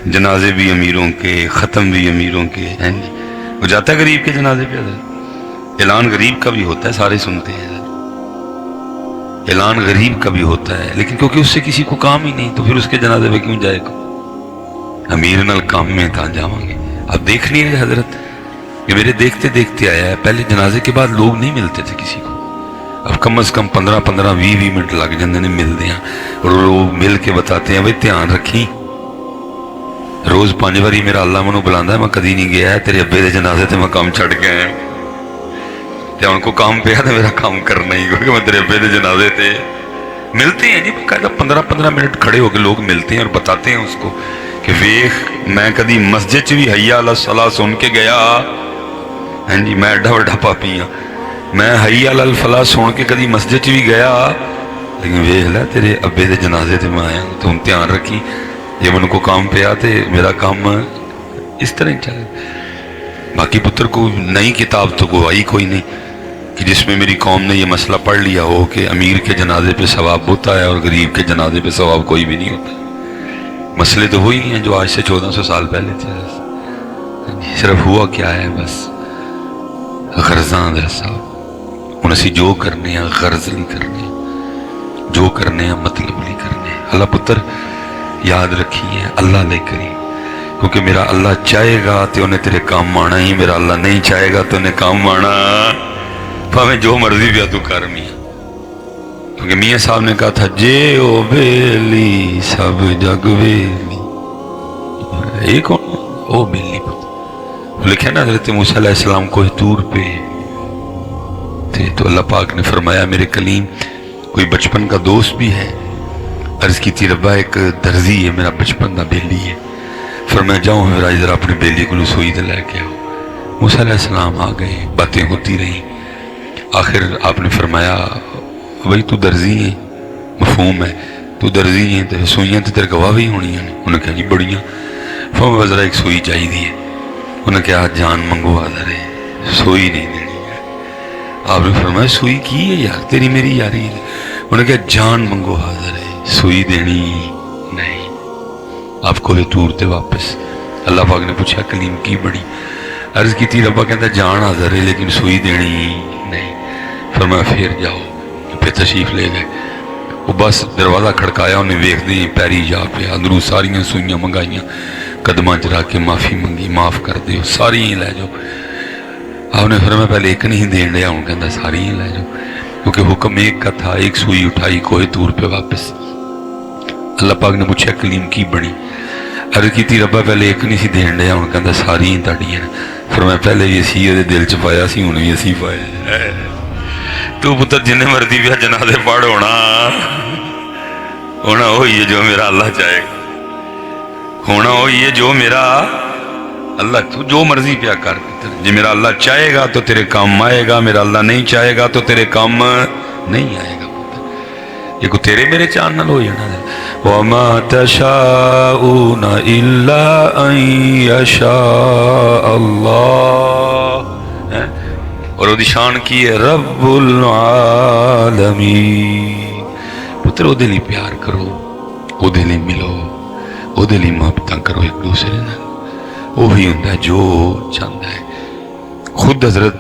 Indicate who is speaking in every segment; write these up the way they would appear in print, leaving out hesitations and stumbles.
Speaker 1: جنازے بھی امیروں کے، ختم بھی امیروں کے ہیں جی۔ وہ جاتا ہے غریب کے جنازے پہ، اعلان غریب کا بھی ہوتا ہے، سارے سنتے ہیں، اعلان غریب کا بھی ہوتا ہے، لیکن کیونکہ اس سے کسی کو کام ہی نہیں تو پھر اس کے جنازے پہ کیوں جائے گا؟ امیر نال کام میں تھا جاؤں گے۔ اب دیکھ نہیں رہے حضرت، یہ میرے دیکھتے دیکھتے آیا ہے، پہلے جنازے کے بعد لوگ نہیں ملتے تھے کسی کو، اب کم از کم 15-20 منٹ لگ جاندے نے ملتے ہیں، اور لوگ مل کے بتاتے ہیں بھائی دھیان رکھی، روز 5 باری میرا اللہ منو بلانا ہے، میں کدی نہیں گیا ہے، تیرے ابے دے جنازے تے میں کام چھڑ کے آیا تے ان کو کام پہ ہے میرا کام کرنا ہی، کیونکہ میں تیرے ابے دے جنازے تے ملتے ہیں جی، باقاعدہ 15 منٹ کھڑے ہو کے لوگ ملتے ہیں اور بتاتے ہیں اس کو کہ ویخ میں کدی مسجد چ بھی حی علی الصلاۃ سن کے گیا ہاں جی، میں ایڈا وڈا پاپی ہاں، میں حی علی الفلاح سن کے کدی مسجد چ بھی گیا، لیکن ویخ لے تیرے ابے دے جنازے تے میں آیا، تو دھیان رکھی یہ من کو کام پیا تے میرا کام اس طرح چلے۔ باقی پتر کو نئی کتاب تو گواہی کوئی نہیں کہ جس میں میری قوم نے یہ مسئلہ پڑھ لیا ہو کہ امیر کے جنازے پہ ثواب ہوتا ہے اور غریب کے جنازے پہ ثواب کوئی بھی نہیں ہوتا۔ مسئلے تو وہی ہیں جو آج سے 1400 سال پہلے تھے، صرف ہوا کیا ہے بس غرضاں صاحب، ہن اسی جو کرنے ہیں غرض نہیں کرنے، جو کرنے ہیں مطلب نہیں کرنے۔ اللہ پتر یاد رکھیے اللہ لے کری، کیونکہ میرا اللہ چاہے گا تو انہیں تیرے کام آنا ہی، میرا اللہ نہیں چاہے گا تو انہیں کام آنا پاویں جو مرضی پیا تو کر میاں، کیونکہ میاں صاحب نے کہا تھا جے او بیلی سب جگ بیلی، ایک او بیلی لکھا نا حضرت موسیٰ علیہ السلام کوہ طور پہ تھے، تو اللہ پاک نے فرمایا میرے کلیم کوئی بچپن کا دوست بھی ہے؟ عرض کی تھی ربا ایک درزی ہے میرا بچپن کا بیلی ہے، فرمایا جاؤ میرا ذرا اپنے بیلی کو سوئی دے لے کے آؤ۔ موسیٰ علیہ السلام آ گئے، باتیں ہوتی رہیں، آخر آپ نے فرمایا بھائی تو درزی ہے، مفہوم ہے تو درزی ہے تو سوئیاں تو تیرے گواہ بھی ہونی ہیں، انہوں نے کہا جی بڑیاں، فرمایا ذرا ایک سوئی چاہیے دی ہے، انہوں نے کہا جان منگو حاضر ہے، سوئی نہیں دینی ہے۔ آپ نے فرمایا سوئی کی ہے یار تیری میری یاری ہے، انہوں نے کہا جان منگو حاضر ہے، سوئی دینی نہیں۔ آپ کو طور تے واپس اللہ پاک نے پوچھا کلیم کی بڑی؟ عرض کی تھی ربا کہتا جان حاضر ہے لیکن سوئی دینی نہیں۔ فرمایا پھر جاؤ، پھر تشریف لے گئے، وہ بس دروازہ کھڑکایا، انہیں ویکھ دی پیری جا پیا، اندروں ساریاں سوئیاں منگائیاں، قدماں چ رکھ کے معافی منگی، معاف کر دیو ساری ہی لے جاؤ۔ آپ نے فرمایا پہلے ایک نہیں دین رہا، ہوں کہتا ساری ہی لے جاؤ، کیونکہ حکم ایک کا تھا، ایک سوئی اٹھائی کوہ طور پہ واپس۔ اللہ پاک نے پوچھا کلیم کی بنی؟ عرض کی تھی ربا پہلے ایک نہیں سی دین رہا، ہوں کہتا ساری ہی تاڑی ہیں، فرمایا پہلے بھی اسی یہ دل چ پایا سی، ہوں بھی اسی پایا۔ تو پتر جنہیں مرضی پیا جنازے پڑھ ہونا وہی ہے جو میرا اللہ چاہے گا، ہونا وہی ہے جو میرا اللہ، تو جو مرضی پیا کر، جی میرا اللہ چاہے گا تو تیرے کام آئے گا، میرا اللہ نہیں چاہے گا تو تیرے کام نہیں آئے گا۔ یہ کو تیرے میرے چاند نہ لو جانا ہے وَمَا تَشَاءُونَ إِلَّا أَن يَشَاءَ اللَّهُ، اور وہ شان کی ہے رب العالمین۔ پتر وہ دلی پیار کرو، وہ دلی ملو، وہ دلی محبتاں کرو ایک دوسرے نے، وہی ہوتا ہے جو چاہتا ہے۔ خود حضرت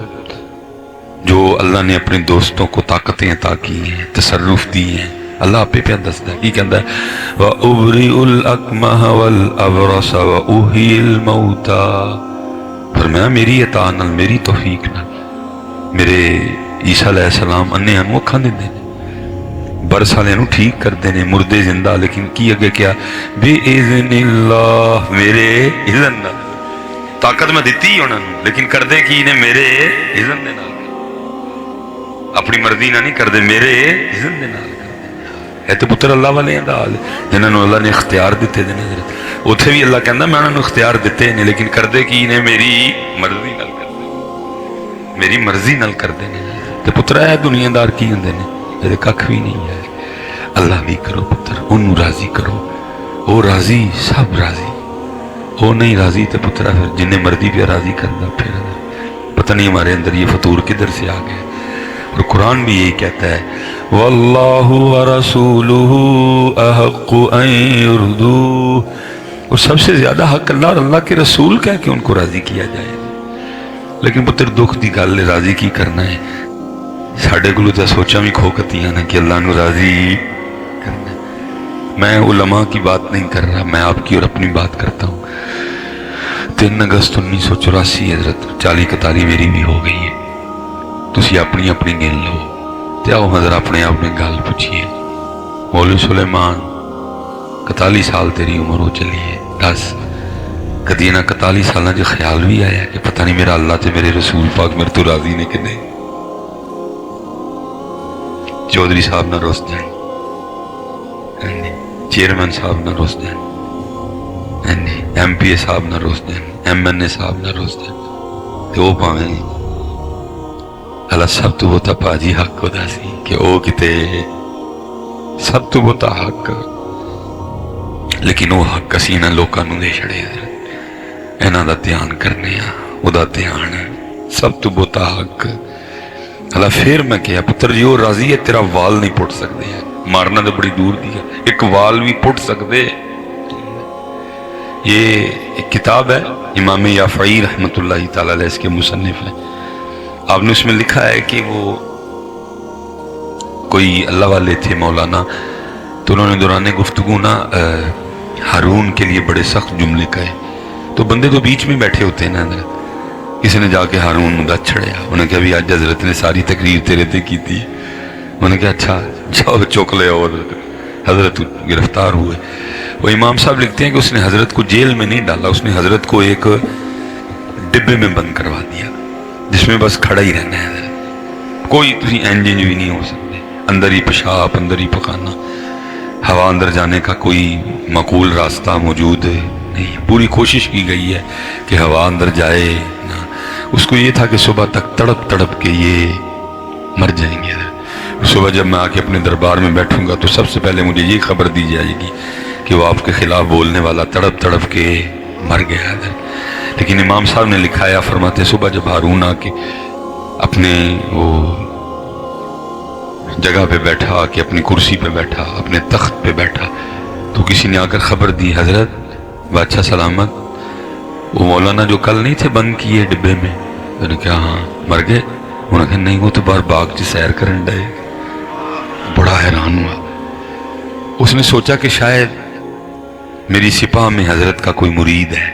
Speaker 1: جو اللہ نے اپنے دوستوں کو طاقتیں عطا کی ہیں، تصرف دی ہیں، اللہ آپ پہ دستا ہے کی کہتا ہے وَأُبْرِئُ الْأَكْمَحَ وَالْأَبْرَصَ وَأُحْيِي الْمَوْتَى، فرمایا میری عطا نال، میری توفیق نال میرے عیسیٰ علیہ السلام انہیں ہم اکھاں دیندے نے، برس والے نو ٹھیک کردے نے، مردے زندہ، لیکن کی اگے کیا بِإِذْنِ اللَّهِ، میرے اذن نال، طاقت میں دیتی انہوں نے لیکن کردے کی نے میرے اذن دے نال، اپنی مرضی نہ نہیں کردے، میرے اذن دے نال کردے۔ ہے تو پتر اللہ والے ہیں دال جنہوں نے اللہ نے اختیار دیتے دے نظر، اتھے بھی اللہ کہندا میں انہوں نے اختیار دیتے ہیں لیکن کردے کی نے میری مرضی نال کردے، میری مرضی نال کردے نے۔ تے پتر ہے دنیا دار کی ہوندے نے یہ کھ بھی نہیں ہے، اللہ بھی کرو پتر، انہوں راضی کرو، وہ راضی سب راضی، وہ نہیں راضی تو پترا پھر جنہیں مرضی پہ راضی کرنا، پھر پتہ نہیں ہمارے اندر یہ فطور کدھر سے آ گیا۔ اور قرآن بھی یہی کہتا ہے وَاللَّهُ وَرَسُولُهُ أَحَقُّ أَن يُرْضُوهُ اور سب سے زیادہ حق اللہ اور اللہ کے رسول کا ہے کہ ان کو راضی کیا جائے. لیکن پتر دکھ دی گل ہے راضی کی کرنا ہے. ساڈے کولوں تے سوچاں بھی کھوکتیاں نے کہ اللہ نو راضی کرنا ہے. میں علماء کی بات نہیں کر رہا, میں آپ کی اور اپنی بات کرتا ہوں. 3 اگست 1984 حضرت 40-41 میری بھی ہو گئی ہے. تسی اپنی اپنی گن لو تے آؤ حضرت اپنے آپ نے گل پوچھیے. مولوی سلیمان 41 سال تیری عمر ہو چلی ہے. دس کدی نہ 41 سالاں جو خیال بھی آیا کہ پتہ نہیں میرا اللہ تے میرے رسول پاک میرے تو راضی نے کہ نہیں. چودھری صاحب نہ روس جائیں, چیئرمین صاحب نہ روس جائیں, MP صاحب نہ روس جائیں, MNA صاحب نہ روس جائیں. تو وہ پاویں اللہ سب تو بہتا پاجی حق ہوتا سی کہ وہ کتے سب تو بہتا حق, لیکن وہ حق اسی نہ لوکاں نوں دے چھڑے. انہاں دا دھیان کرنے او دا دھیان سب تو بہتا حق. اللہ پھر میں کہا پتر جی وہ راضی ہے تیرا وال نہیں پٹ سکتے ہیں, مارنا تو بڑی دور دی ہے, ایک وال بھی پٹ سکتے. یہ ایک کتاب ہے امام یافعی رحمۃ اللہ تعالی علیہ, اس کے مصنف ہیں. آپ نے اس میں لکھا ہے کہ وہ کوئی اللہ والے تھے مولانا, تو انہوں نے دوران گفتگو نا ہارون کے لیے بڑے سخت جملے کہے. تو بندے تو بیچ میں بیٹھے ہوتے ہیں نا حضرت, کسی نے جا کے ہارون نوں چھڑیا. انہوں نے کہا بھی آج حضرت نے ساری تقریر تیرے تے کی تھی. انہوں نے کہا اچھا جاؤ چوک لے آؤ. حضرت گرفتار ہوئے. وہ امام صاحب لکھتے ہیں کہ اس نے حضرت کو جیل میں نہیں ڈالا, اس نے حضرت کو ایک ڈبے میں بند کروا دیا جس میں بس کھڑا ہی رہنا ہے. حضرت کوئی تسی انجنج بھی نہیں ہو سکتے, اندر ہی پیشاب اندر ہی پکانا, ہوا اندر جانے کا کوئی معقول راستہ موجود نہیں. پوری کوشش کی گئی ہے کہ ہوا اندر جائے نہ. اس کو یہ تھا کہ صبح تک تڑپ تڑپ کے یہ مر جائیں گے. صبح جب میں آ کے اپنے دربار میں بیٹھوں گا تو سب سے پہلے مجھے یہ خبر دی جائے گی کہ وہ آپ کے خلاف بولنے والا تڑپ تڑپ کے مر گیا ہے. لیکن امام صاحب نے لکھا ہے, فرماتے صبح جب ہارون آ کے اپنے وہ جگہ پہ بیٹھا, آ کے اپنی کرسی پہ بیٹھا, اپنے تخت پہ بیٹھا, تو کسی نے آ کر خبر دی حضرت بادشاہ سلامت وہ مولانا جو کل نہیں تھے بند کیے ڈبے میں. انہوں نے کہا ہاں مر گئے. انہوں نے کہا نہیں وہ تو باہر باغ چ سیر کرن ڈے. بڑا حیران ہوا. اس نے سوچا کہ شاید میری سپاہ میں حضرت کا کوئی مرید ہے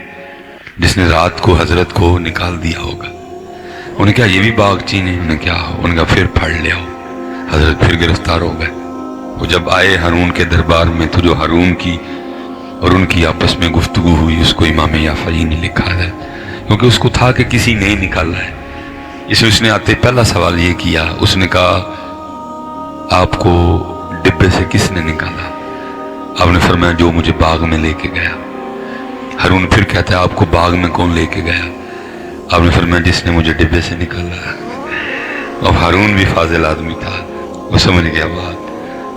Speaker 1: جس نے رات کو حضرت کو نکال دیا ہوگا. انہوں نے کہا یہ بھی باغ چینے. انہوں نے کہا ان کا پھر پھڑ لے آؤ. حضرت پھر گرفتار ہو گئے. وہ جب آئے ہارون کے دربار میں تو جو ہارون کی اور ان کی آپس میں گفتگو ہوئی اس کو امام یافعی نے لکھا ہے, کیونکہ اس کو تھا کہ کسی نے نکالا ہے. اس نے آتے پہلا سوال یہ کیا, اس نے کہا آپ کو ڈبے سے کس نے نکالا؟ آپ نے فرمایا جو مجھے باغ میں لے کے گیا. ہارون پھر کہتا ہے آپ کو باغ میں کون لے کے گیا؟ آپ نے فرمایا جس نے مجھے ڈبے سے نکالا. اب ہارون بھی فاضل آدمی تھا, وہ سمجھ گیا بات,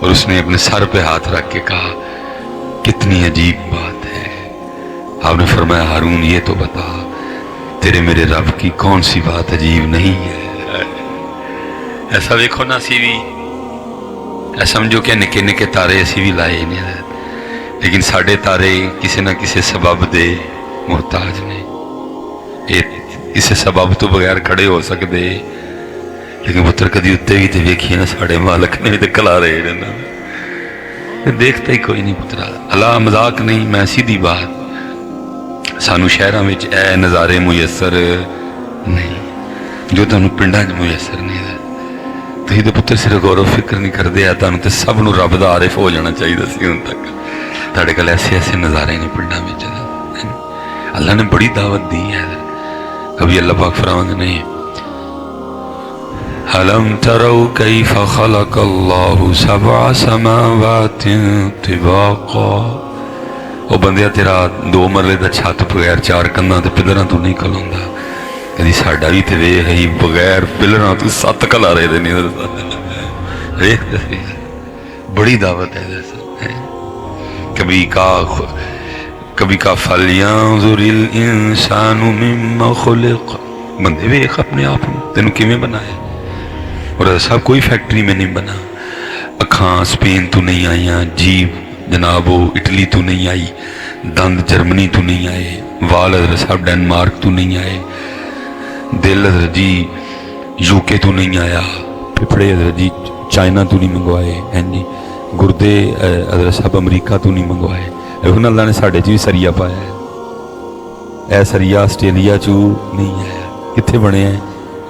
Speaker 1: اور اس نے اپنے سر پہ ہاتھ رکھ کے کہا کتنی عجیب بات ہے. آپ نے فرمایا ہارون یہ تو بتا تیرے میرے رب کی کون سی بات عجیب نہیں ہے. ایسا دیکھو نا اسی بھی سمجھو کہ نکے نکے تارے اسی بھی لائے نہیں, لیکن ساڑھے تارے کسی نہ کسی سبب دے محتاج نے. کسی سبب تو بغیر کھڑے ہو سکتے, لیکن پتر کدی اتنے بھی تو ویکھیے نا ساڑھے مالک نے بھی تو کلا رہے نا, دیکھتا ہی کوئی نہیں پترا. اللہ مذاق نہیں, میں سیدھی بات, سانو شہراں وچ اے نظارے میسر نہیں جو تانوں پنڈاں وچ میسر نہیں. تھی تو پتر صرف غور و فکر نہیں کرتے, تانوں تے سب نو رب دا عارف ہو جانا چاہیے سی ہن تک. تہاڈے کول ایسے ایسے نظارے نے پنڈاں وچ, اللہ نے بڑی دعوت دی ہے. کبھی اللہ پاک فرماتے نہیں أَلَمْ تَرَوْا كَيْفَ خَلَقَ اللَّهُ سَبْعَ سَمَاوَاتٍ طِبَاقًا. وہ بندیا تیرا 2 مرلے دا چھت بغیر 4 کنداں تے پلراں تو نہیں کلوندا. کدی ساڈا بھی تے ویکھ ہی بغیر پلراں تو 7 کلا رہے نہیں. ویکھ بڑی دعوت ہے. کبھی کا فَلْيَنظُرِ الْإِنسَانُ مِمَّ خُلِقَ. بندے ویکھ اپنے آپ تینوں کیویں بنایا. اور ایسا کوئی فیکٹری میں نہیں بنا. اکھاں سپین تو نہیں آئیاں, جیب جناب وہ اٹلی تو نہیں آئی, दंद जर्मनी तो नहीं आए, वाल हजरत साहब डेनमार्क तो नहीं आए, दिल हजरत जी यूके तो नहीं आया, फेफड़े हजरत जी चाइना तो नहीं मंगवाए हैं जी, गुरदे हजरत साहब अमरीका तो नहीं मंगवाए। ਹੁਣ अल्लाह ने साढ़े 'ਚ भी सरिया पाया है। यह सरिया आस्ट्रेलिया 'चों नहीं आया, कित्थे बने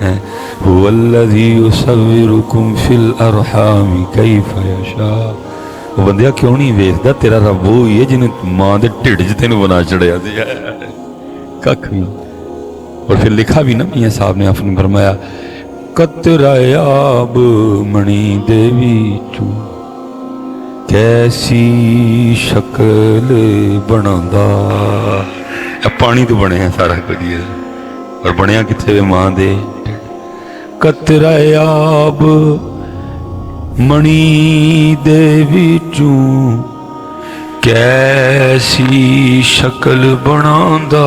Speaker 1: हैं? हुवल्लज़ी युसव्विरुकुम फिल अरहाम कैफ़ यशा। वो बंदिया क्यों नहीं वेखदा, तेरा रब वो ही है जिन्हें मां दे ढिड 'च तैनूं बना छड़िया सी, कख भी। और फिर लिखा भी ना मियां साहब ने आपने फरमाया, कतरायाब मणि देवी चू कैसी शक्ल बनांदा। पानी तो बने सारा कुछ, और बनया किथे मां दे। कतरायाब मणि देवी चू कैसी शक्ल बनांदा,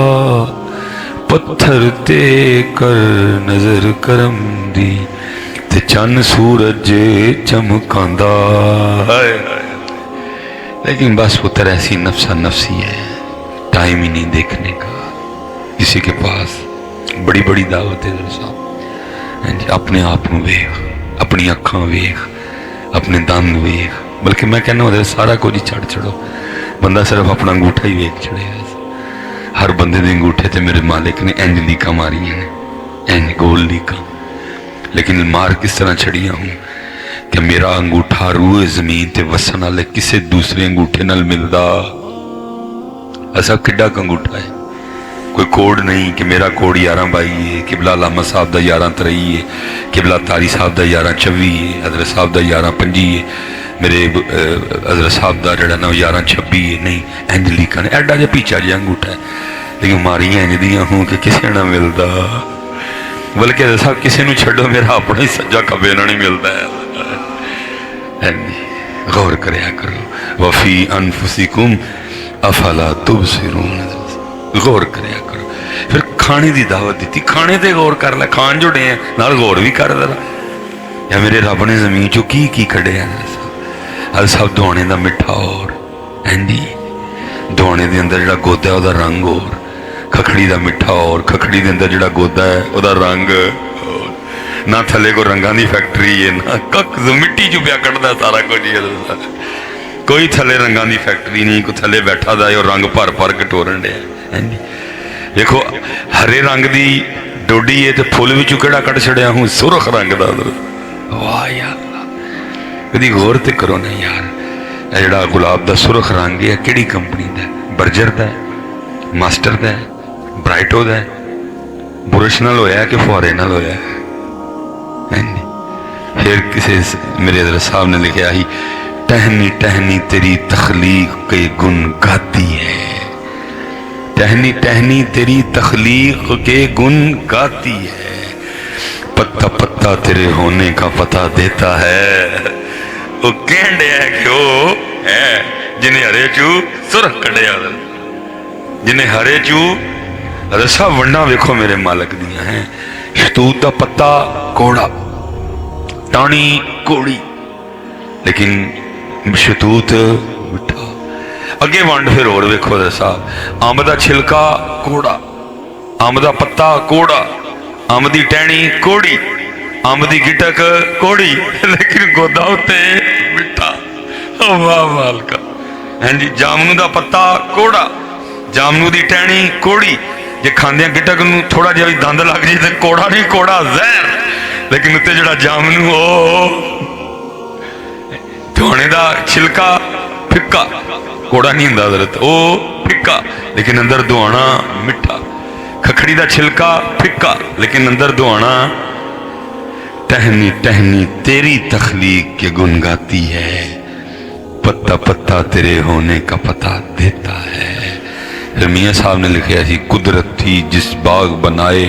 Speaker 1: पत्थर ते कर नजर करम दी ते चन्न सूरज चमकांदा। लेकिन बस पुत्र ऐसी नफसा नफसी है, टाइम ही नहीं देखने का किसी के पास। बड़ी बड़ी दावत है साहब, अपने आप को वेख, अपनी अखां वेख, अपने दंद वेख, बल्कि मैं कहना होता सारा कुछ ही छड़ छड़ो, बंदा सिर्फ अपना अंगूठा ही वेख छड़े। हर बंदे दे अंगूठे ते मेरे मालिक ने इंज लीका मारियां ने, इंज गोल लीका, लेकिन मार किस तरह छड़िया हूँ कि मेरा अंगूठा रूह जमीन ते वसन वाले किसी दूसरे अंगूठे नाल मिलदा। ऐसा किड्डा अंगूठा है, कोई कोड नहीं कि मेरा कोड 11/22 है, किबला लामा साहब का 11/23 है, किबला तारी साहब का 11/24 है, हजरत साहब का 11/25 है, मेरे हजरत साहब का जड़ा ना 11/26 है। नहीं, इंज लीका ने एडा जिहा पीछा जिहा अंगूठा है, लेकिन मारियां इंज दियां हूँ कि किसी ना मिलता। बल्कि हजरत साहब किसी को छड्डो, मेरा अपना ही सज्जा खब्बे ना नहीं मिलता है। गौर करया करो, वफी अनफुसिकुम अफला तुबसिरून, गौर करया करो। फिर खाने की दावत दी, खाने ते गौर कर ले, खान जुड़े हैं नाल गौर भी कर जरा, या मेरे रब ने जमीन चो की कढ़िया। हर सब दुआने का मिठा और एंडी, दुआने के अंदर जो गोदा है वह रंग और, खखड़ी का मिठा और, खखड़ी के अंदर जो गोदा है वह रंग और। ना थले को रंगा की फैक्ट्री है, ना कख मिट्टी चू पिया कटदा सारा कुछ ही, कोई थले रंगा की फैक्ट्री नहीं, कोई थले बैठा दा और रंग भर भर कटोरन डे। देखो हरे रंग की डोडी है तो फुल भी केड़ा कट छड़िया हूँ सुरख रंग का। वाह यार, कभी गौर तो करो ना यार, जड़ा गुलाब का सुरख रंग है किहड़ी कंपनी का? बर्जर का है, मास्टर का है, ब्राइटो का है, बुरश नाल होया कि फुहारे नाल होया? फिर किसी मेरे हज़रत साहब ने लिखा ही, टहनी टहनी तेरी तखलीक के गुन गाती है, टहनी टहनी तेरी तखलीक के गुन गाती है, पत्ता पत्ता तेरे होने का पता देता है। वो कह दिया है कि वो है जिन्हें हरे चू सुरख कढ़िया, जिन्हें हरे चू रसा वंडा वेखो मेरे मालक दिया है। शतूत का पत्ता कोड़ा, टाणी कोड़ी, लेकिन शतूत मिठा। अगे वंड फिर और वेखो साहब, अंब का छिलका कोड़ा, अंब का पत्ता कोड़ा, अंब की टहनी कोड़ी, अंब की गिटक कोड़ी, लेकिन गोदा उत्ते मिठा। वाह मालका, हैं जी। जामनू का पत्ता कोड़ा, जामनू की टहनी कोड़ी, जे खांदिया गिटक नूं थोड़ा जिहा भी दंद लग जाए तो कोड़ा नहीं, कोड़ा जहर, लेकिन उत्ते जिहड़ा जामनू धोने का छिलका फिक्का, कोड़ा नहीं हुंदा हज़रत, वो फिक्का लेकिन अंदर दुआना मिठा। खखड़ी का छिलका फिक्का लेकिन अंदर दुआना। टहनी टहनी तेरी तखलीक के गुन गाती है, पत्ता पत्ता तेरे होने का पता देता है। फिर मियाँ साहब ने लिखा जी, कुदरत थी जिस बाग बनाए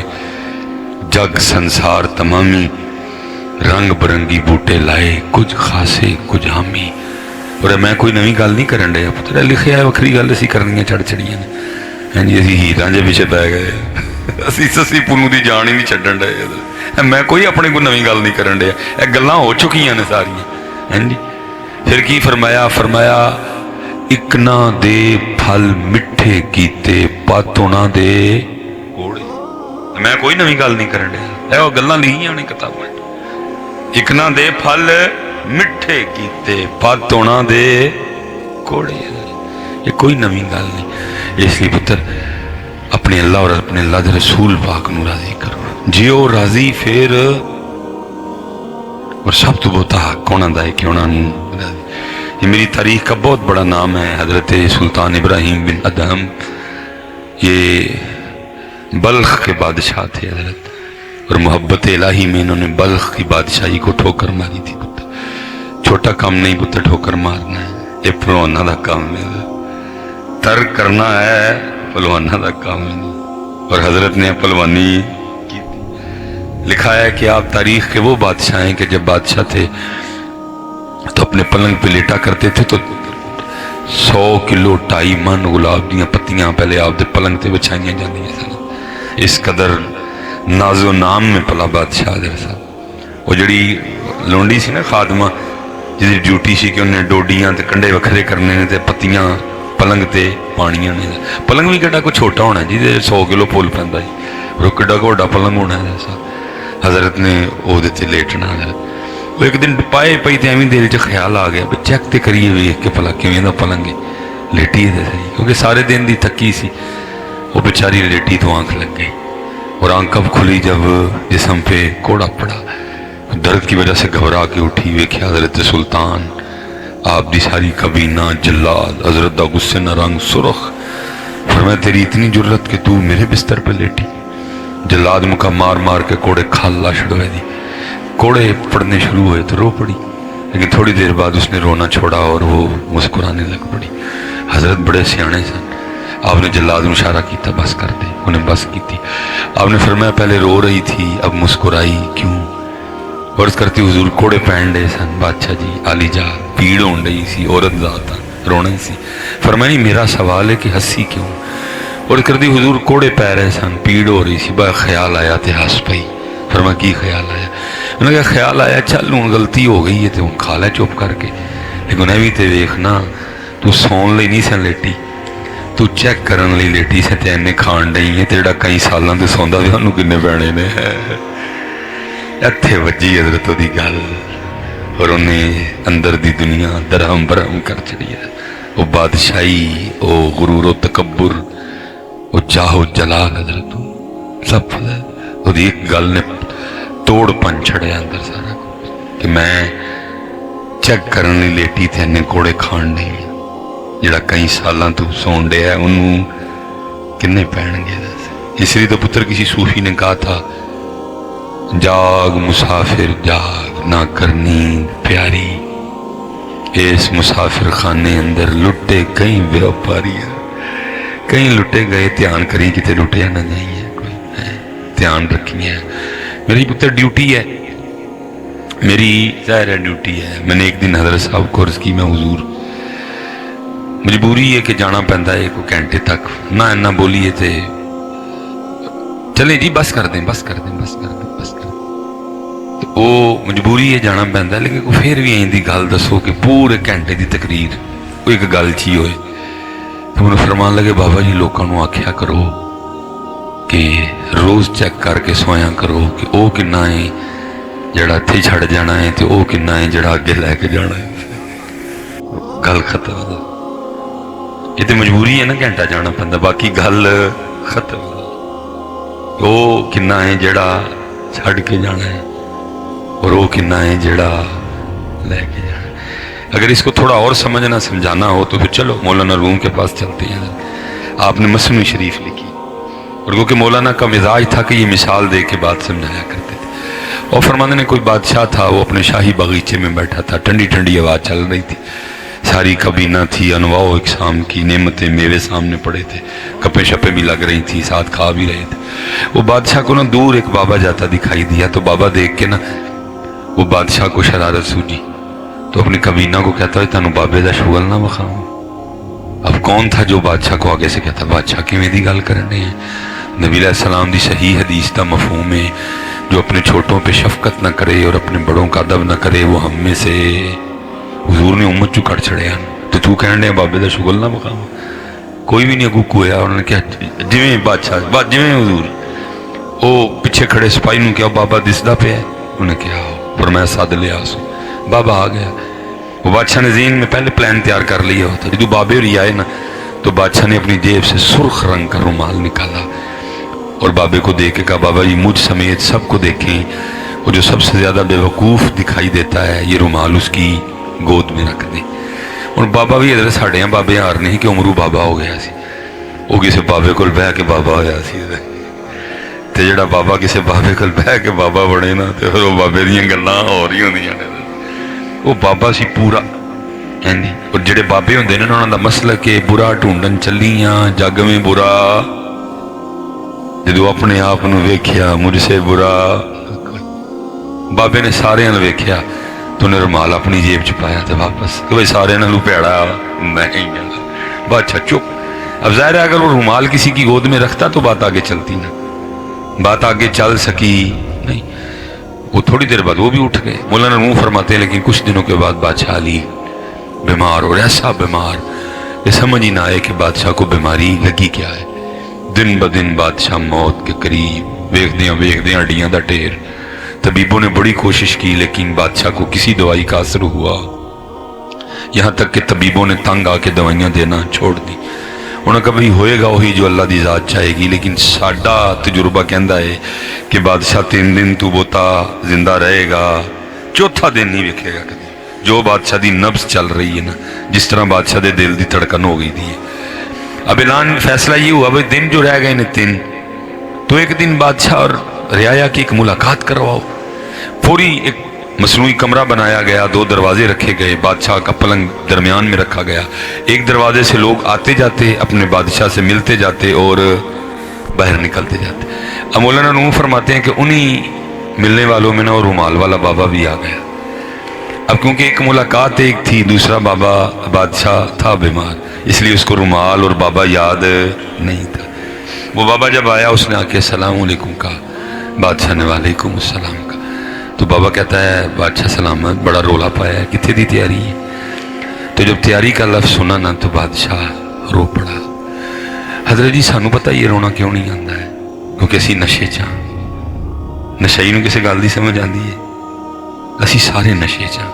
Speaker 1: जग संसार तमामी, रंग बिरंगी बूटे लाए कुछ खासे कुछ हामी। और मैं कोई नवी गल नहीं करन डया पुत्र, लिखिया वखरी गल असीं करनियां चढ़ चढ़ियां ने। हाँ जी, असीं हीरां दे पिछे पै गए, असीं ससी पुनू की जान ही नहीं छड्डण डए। मैं कोई अपने कोई नवी गल नहीं करन डया, ये गल्लां हो चुकियां ने सारियां। हाँ जी। फिर की फरमाया, फरमाया इक ना दे फल मिठे कीते पत उन्हां दे कोड़े। मैं कोई नवीं गल नहीं करन दिया, वो गल्लां लिखियां ने किताबां। इकना दे फल मिठे कीते पत उन्हां दे कोड़े। ये कोई नवीं गल नहीं। इसलिए पुत्र अपने अल्लाह और अपने अल्लाह के रसूल पाक नूं राजी करो। जे वो राजी फिर और सब तो बहुता हक उन्हां दा है कि उन्हां राजी। ये मेरी तारीख का बहुत बड़ा नाम है, हजरत सुल्तान इब्राहिम बिन अदहम, ये बल्ख के बादशाह थे हजरत, और मोहब्बत इलाही में इन्होंने बल्ख की बादशाही को ठोकर मारी थी। पुत्र छोटा काम नहीं पुत्र, ठोकर मारना है, ये पहलवाना का काम है, तर्क करना है पहलवाना का काम नहीं। और हजरत ने पहलवानी की थी। लिखा है कि आप तारीख के वो बादशाह हैं कि जब बादशाह थे तो अपने पलंग पे लेटा करते थे तो 100 किलो 2.5 मन गुलाब दियां पत्तियां पहले आपके पलंग से बिछाइया जांदियां सन। इस कदर नाजो नाम में पला बादशाह जैसा। वो जड़ी लोंडी सी ना खादमा, जिसकी ड्यूटी सी कि उन्हें डोडियां ते कंडे वखरे करने ने ते पत्तियां पलंग ते पानियां ने। पलंग भी किड्डा कोई छोटा होना जिहदे 100 किलो फुल पैंदा है, और किड्डा कोई वड्डा पलंग होना जैसा। हजरत ने ओहदे ते लेटना। हजरत वो एक दिन पाए पई तो एवं दिल च ख्याल आ गया भी चैक तो करिए वेख के भला किवें दा पलंग है, लेटीए तो सही, क्योंकि सारे दिन की थकी सी। वो बेचारी लेटी तो आंख लग गई, और आंख कब खुली जब जिस्म पे कोड़ा पड़ा। दर्द की वजह से घबरा के उठी, वेख्या हजरत सुल्तान आप दी सारी कबीना जल्लाद, हजरत दा गुस्से न रंग सुरख। फरमाया तेरी इतनी जुर्रत कि तू मेरे बिस्तर पर लेटी। जल्लाद मुका मार मार के कोड़े खाला छड़वाए दी। कोड़े पड़ने शुरू हुए तो रो पड़ी, लेकिन थोड़ी देर बाद उसने रोना छोड़ा और वो मुस्कुराने लग पड़ी। हजरत बड़े सियाने सन। आपने जल्लाद में इशारा किया बस कर दे, उन्हें बस की थी। आपने फरमाया पहले रो रही थी अब मुस्कुराई क्यों? वर्ज करती हुजूर कोड़े पहन डे सन बादशाह जी, आली जा पीड़ होन रही सी, औरत जाता रोना ही सी। फरमाया नहीं मेरा सवाल है कि हंसी क्यों? और करती हुजूर कोड़े पै रहे सन, पीड़ हो रही सी, बड़ा ख्याल आया तो हंस पई। फरमा की ख्याल आया? उन्होंने कहा ख्याल आया चल हूँ गलती हो गई है तो खा लै चुप करके, लेकिन उन्हें भी तो वेखना तू सौन ली नहीं सन लेटी, तू चैक करन लई लेटी से ते इन्ने खान डई है, तो जिहड़ा कई सालों तो सौंदा भी उन्होंने किन्ने पैने ने। इत्थे वजी हजरत दी गल, और उन्हें अंदर दी दुनिया दरहम बरहम कर छड़ी है। वो बादशाही, वो गुरूर तकब्बुर, वो चाहो जलाल हजरत सब वो एक गल ने तोड़ पन छड़िया अंदर सारा कि मैं चेक करन लई लेटी थे इन्ने कोड़े खान नहीं, जिहड़ा कई सालों तू सौन डे है उन्होंने किन्ने पैणगे। इसलिए तो पुत्र किसी सूफी ने कहा था जाग मुसाफिर जाग ना करनी प्यारी, इस मुसाफिर खाने अंदर लुटे कई व्यापारी है। कई लुटे गए ध्यान करी किते लुटिया ना जाइए, कोई ध्यान रखिए। मेरी पुत्र ड्यूटी है, मेरी ज़ाहिर है ड्यूटी है। मैंने एक दिन हजरत साहब को अर्ज़ की मैं हुजूर मजबूरी है कि जाना पैंदा है कोई घंटे तक, ना इन्ना बोलीए तो चले जी बस कर दें बस कर दें बस कर दें बस कर दें, तो वो मजबूरी है जाना पैंदा। लेकिन कोई फिर भी इंज दी गल दसो कि पूरे घंटे की तकरीर कोई एक गल ची होए तो मैंने फरमान लगे बाबा जी लोगों को आख्या करो कि रोज़ चेक करके सोया करो कि वह किन्ना है जड़ा इत्थे छड़ जाना है तो वह किन्ना है जड़ा अगे लैके जाना है। गल खत्म। ये तो मजबूरी है ना घंटा जाना पैंदा, बाकी गल खत्म। वो किन्ना है जड़ा छड़ के जाना है और वो किन्ना है जड़ा लैके जाना है। अगर इसको थोड़ा और समझना समझाना हो तो फिर चलो मौलाना रूम के पास चलते हैं। आपने मसनू शरीफ लिखी, और क्योंकि मौलाना का मिजाज था कि ये मिसाल दे के बात समझाया करते थे। और फरमाने ने कोई बादशाह था, वो अपने शाही बगीचे में बैठा था, ठंडी ठंडी हवा चल रही थी, सारी कबीना थी, अनवाओ इकसाम की नेमतें मेवे सामने पड़े थे, कपे शपे भी लग रही थी, साथ खा भी रहे थे। वो बादशाह को ना दूर एक बाबा जाता दिखाई दिया, तो बाबा देख के ना वो बादशाह को शरारत सूझी, तो अपनी कबीना को कहता है तेनों बाबे का शुगल ना बखाऊं। अब कौन था जो बादशाह को आगे से कहता बादशाह किवें दी गल करने हैं। नबी अलैहिस्सलाम दी सही हदीस का मफहूम है जो अपने छोटों पे शफकत न करे और अपने बड़ों का अदब न करे वो हम में से हुजूर ने उम्मत चू कट छड़े हैं। तो तू कहने बाबे का शुगल ना बखाऊं, कोई भी नहीं अगू होया। उन्होंने कहा जिवें बादशाह जिवें हजूर। वो पिछे खड़े सिपाही ने कहा बाबा दिसदा पिया? उन्हें कहा पर मैं सद लिया उस बाबा आ गया। वो बादशाह ने ज़हन में पहले प्लान तैयार कर लिया होता। जो बाबे और आए ना तो बादशाह ने अपनी जेब से सुर्ख रंग का रुमाल निकाला और बाबे को देख के कहा बाबा जी मुझ समेत सबको देखें, वो जो सबसे ज़्यादा बेवकूफ़ दिखाई देता है ये रुमाल उसकी गोद में रख दें। और बाबा भी इधर साढ़े बाबे हार नहीं कि उमरू बाबा हो गया सी, वो किसी बाबे को बह के बाबा होया सी। ते जिहड़ा बाबा किसी बाबे को बह के बाबा बने ना तो फिर वो बाबे दीयां गल्लां होर ही होंदियां ने। वो बाबा सी पूरा हैंजी। और जिहड़े बाबे हुंदे ने उन्हां दा मसलक के बुरा ढूंढन चलियां जग में बुरा, जदों अपने आप नूं वेख्या मुझसे बुरा, बाबे ने सारिਆਂ ਨੂੰ वेख्या तो उन्हें रुमाल अपनी जेब च पाया तो वापस कि भाई सारे नालों भैड़ा मैं ही गया। बादशाह चुप। अब ज़ाहिर है अगर वो रुमाल किसी की गोद में रखता तो बात आगे चलती ना, बात आगे चल सकी नहीं। वो थोड़ी देर बाद वो भी उठ गए। मौलाना मुँह फरमाते लेकिन कुछ दिनों के बाद बादशाह अली बीमार और ऐसा बीमार ये समझ ही ना आए कि बादशाह को बीमारी लगी क्या है। दिन ब दिन बादशाह मौत के करीब, वेखदियां वेखदियां हड्डियां दा ढेर। तबीबों ने बड़ी कोशिश की लेकिन बादशाह को किसी दवाई का असर हुआ, यहाँ तक कि तबीबों ने तंग आके दवाइयाँ देना छोड़ दी। उन्होंने कहा भाई होएगा वही जो अल्लाह की ज़ात चाहेगी, लेकिन साडा तजुर्बा कहता है कि बादशाह 3 दिन तू बोता जिंदा रहेगा, चौथा दिन नहीं वेखेगा कभी। जो बादशाह की नब्ज चल रही है ना, जिस तरह बादशाह के दिल की धड़कन हो गई थी। अब ऐलान फैसला ये हुआ भाई दिन जो रह गए ने 3, तो एक दिन बादशाह और रियाया की एक मुलाकात करवाओ। पूरी एक मसनूई कमरा बनाया गया, 2 दरवाजे रखे गए, बादशाह का पलंग दरमियान में रखा गया। एक दरवाजे से लोग आते जाते अपने बादशाह से मिलते जाते और बाहर निकलते जाते। अब मौलाना नूह फरमाते हैं कि उन्हीं मिलने वालों में ना वो रुमाल वाला बाबा भी आ गया। अब क्योंकि एक मुलाकात एक थी, दूसरा बाबा बादशाह था बीमार, इसलिए उसको रुमाल और बाबा याद नहीं था। वो बाबा जब आया उसने आके सलाम अलैकुम कहा, बादशाह ने वालेकुम अस्सलाम कहा। तो बाबा कहता है बादशाह सलामत, बड़ा रोला पाया है, कितने दी तैयारी है? तो जब तैयारी का लफ्ज़ सुना ना तो बादशाह रो पड़ा। हजरत जी सानू पता ही रोना क्यों नहीं आता है, क्योंकि असी नशे च हाँ। नशाई नूं किसी गल दी समझ आती है? असी सारे नशे च हाँ,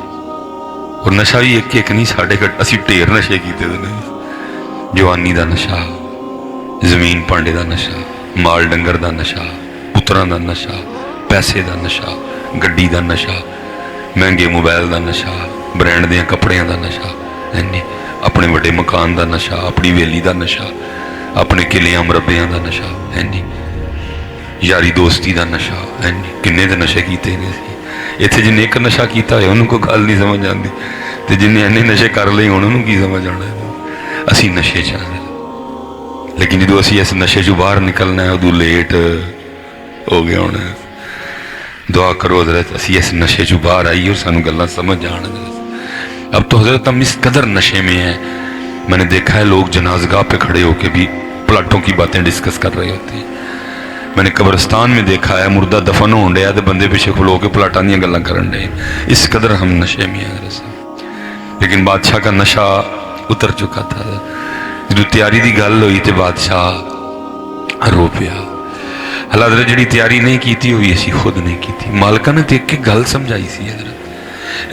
Speaker 1: और नशा भी एक एक नहीं साढ़े असी ढेर नशे किए ने। जवानी का नशा, जमीन भांडे का नशा, माल डंगर का नशा, पुत्रां का नशा, पैसे का नशा, गड्डी का नशा, महंगे मोबाइल का नशा, ब्रांड दियां कपड़ियां का नशा, अपने बड़े मकान का नशा, अपनी वेली का नशा, अपने किलियां मरब्बियां का नशा, है नी, यारी दोस्ती का नशा, है नी। किन्ने तो नशे किए ने इत्थे, जिन्हें एक नशा किया है उन्होंने कोई गल नहीं समझ आती, तो जिन्हें इन्ने नशे कर लिए उन्होंने की समझ आना है। असी नशे च आए, लेकिन जो असी इस नशे चो बाहर निकलना है उदों लेट हो गया होना। दुआ करो हजरत असी इस नशे चो बाहर आई और सानू गल्लां समझ आन। अब तो हजरत हम इस कदर नशे में हैं, मैंने देखा है लोग जनाजगाह पे खड़े होकर भी प्लाटों की बातें डिस्कस कर रहे होते हैं। मैंने कब्रिस्तान में देखा है मुर्दा दफन होने डया तो बंदे पीछे खलो के प्लाटां दी गल्लां करन डे। इस कदर हम नशे में हैं हजरत। लेकिन बादशाह का नशा उतर चुका था। जो तैयारी की गल हुई तो बादशाह रो पिया। हजरत जी तैयारी नहीं की हुई असी खुद नहीं की, मालका ने देख के गल समझाई सी हजरत,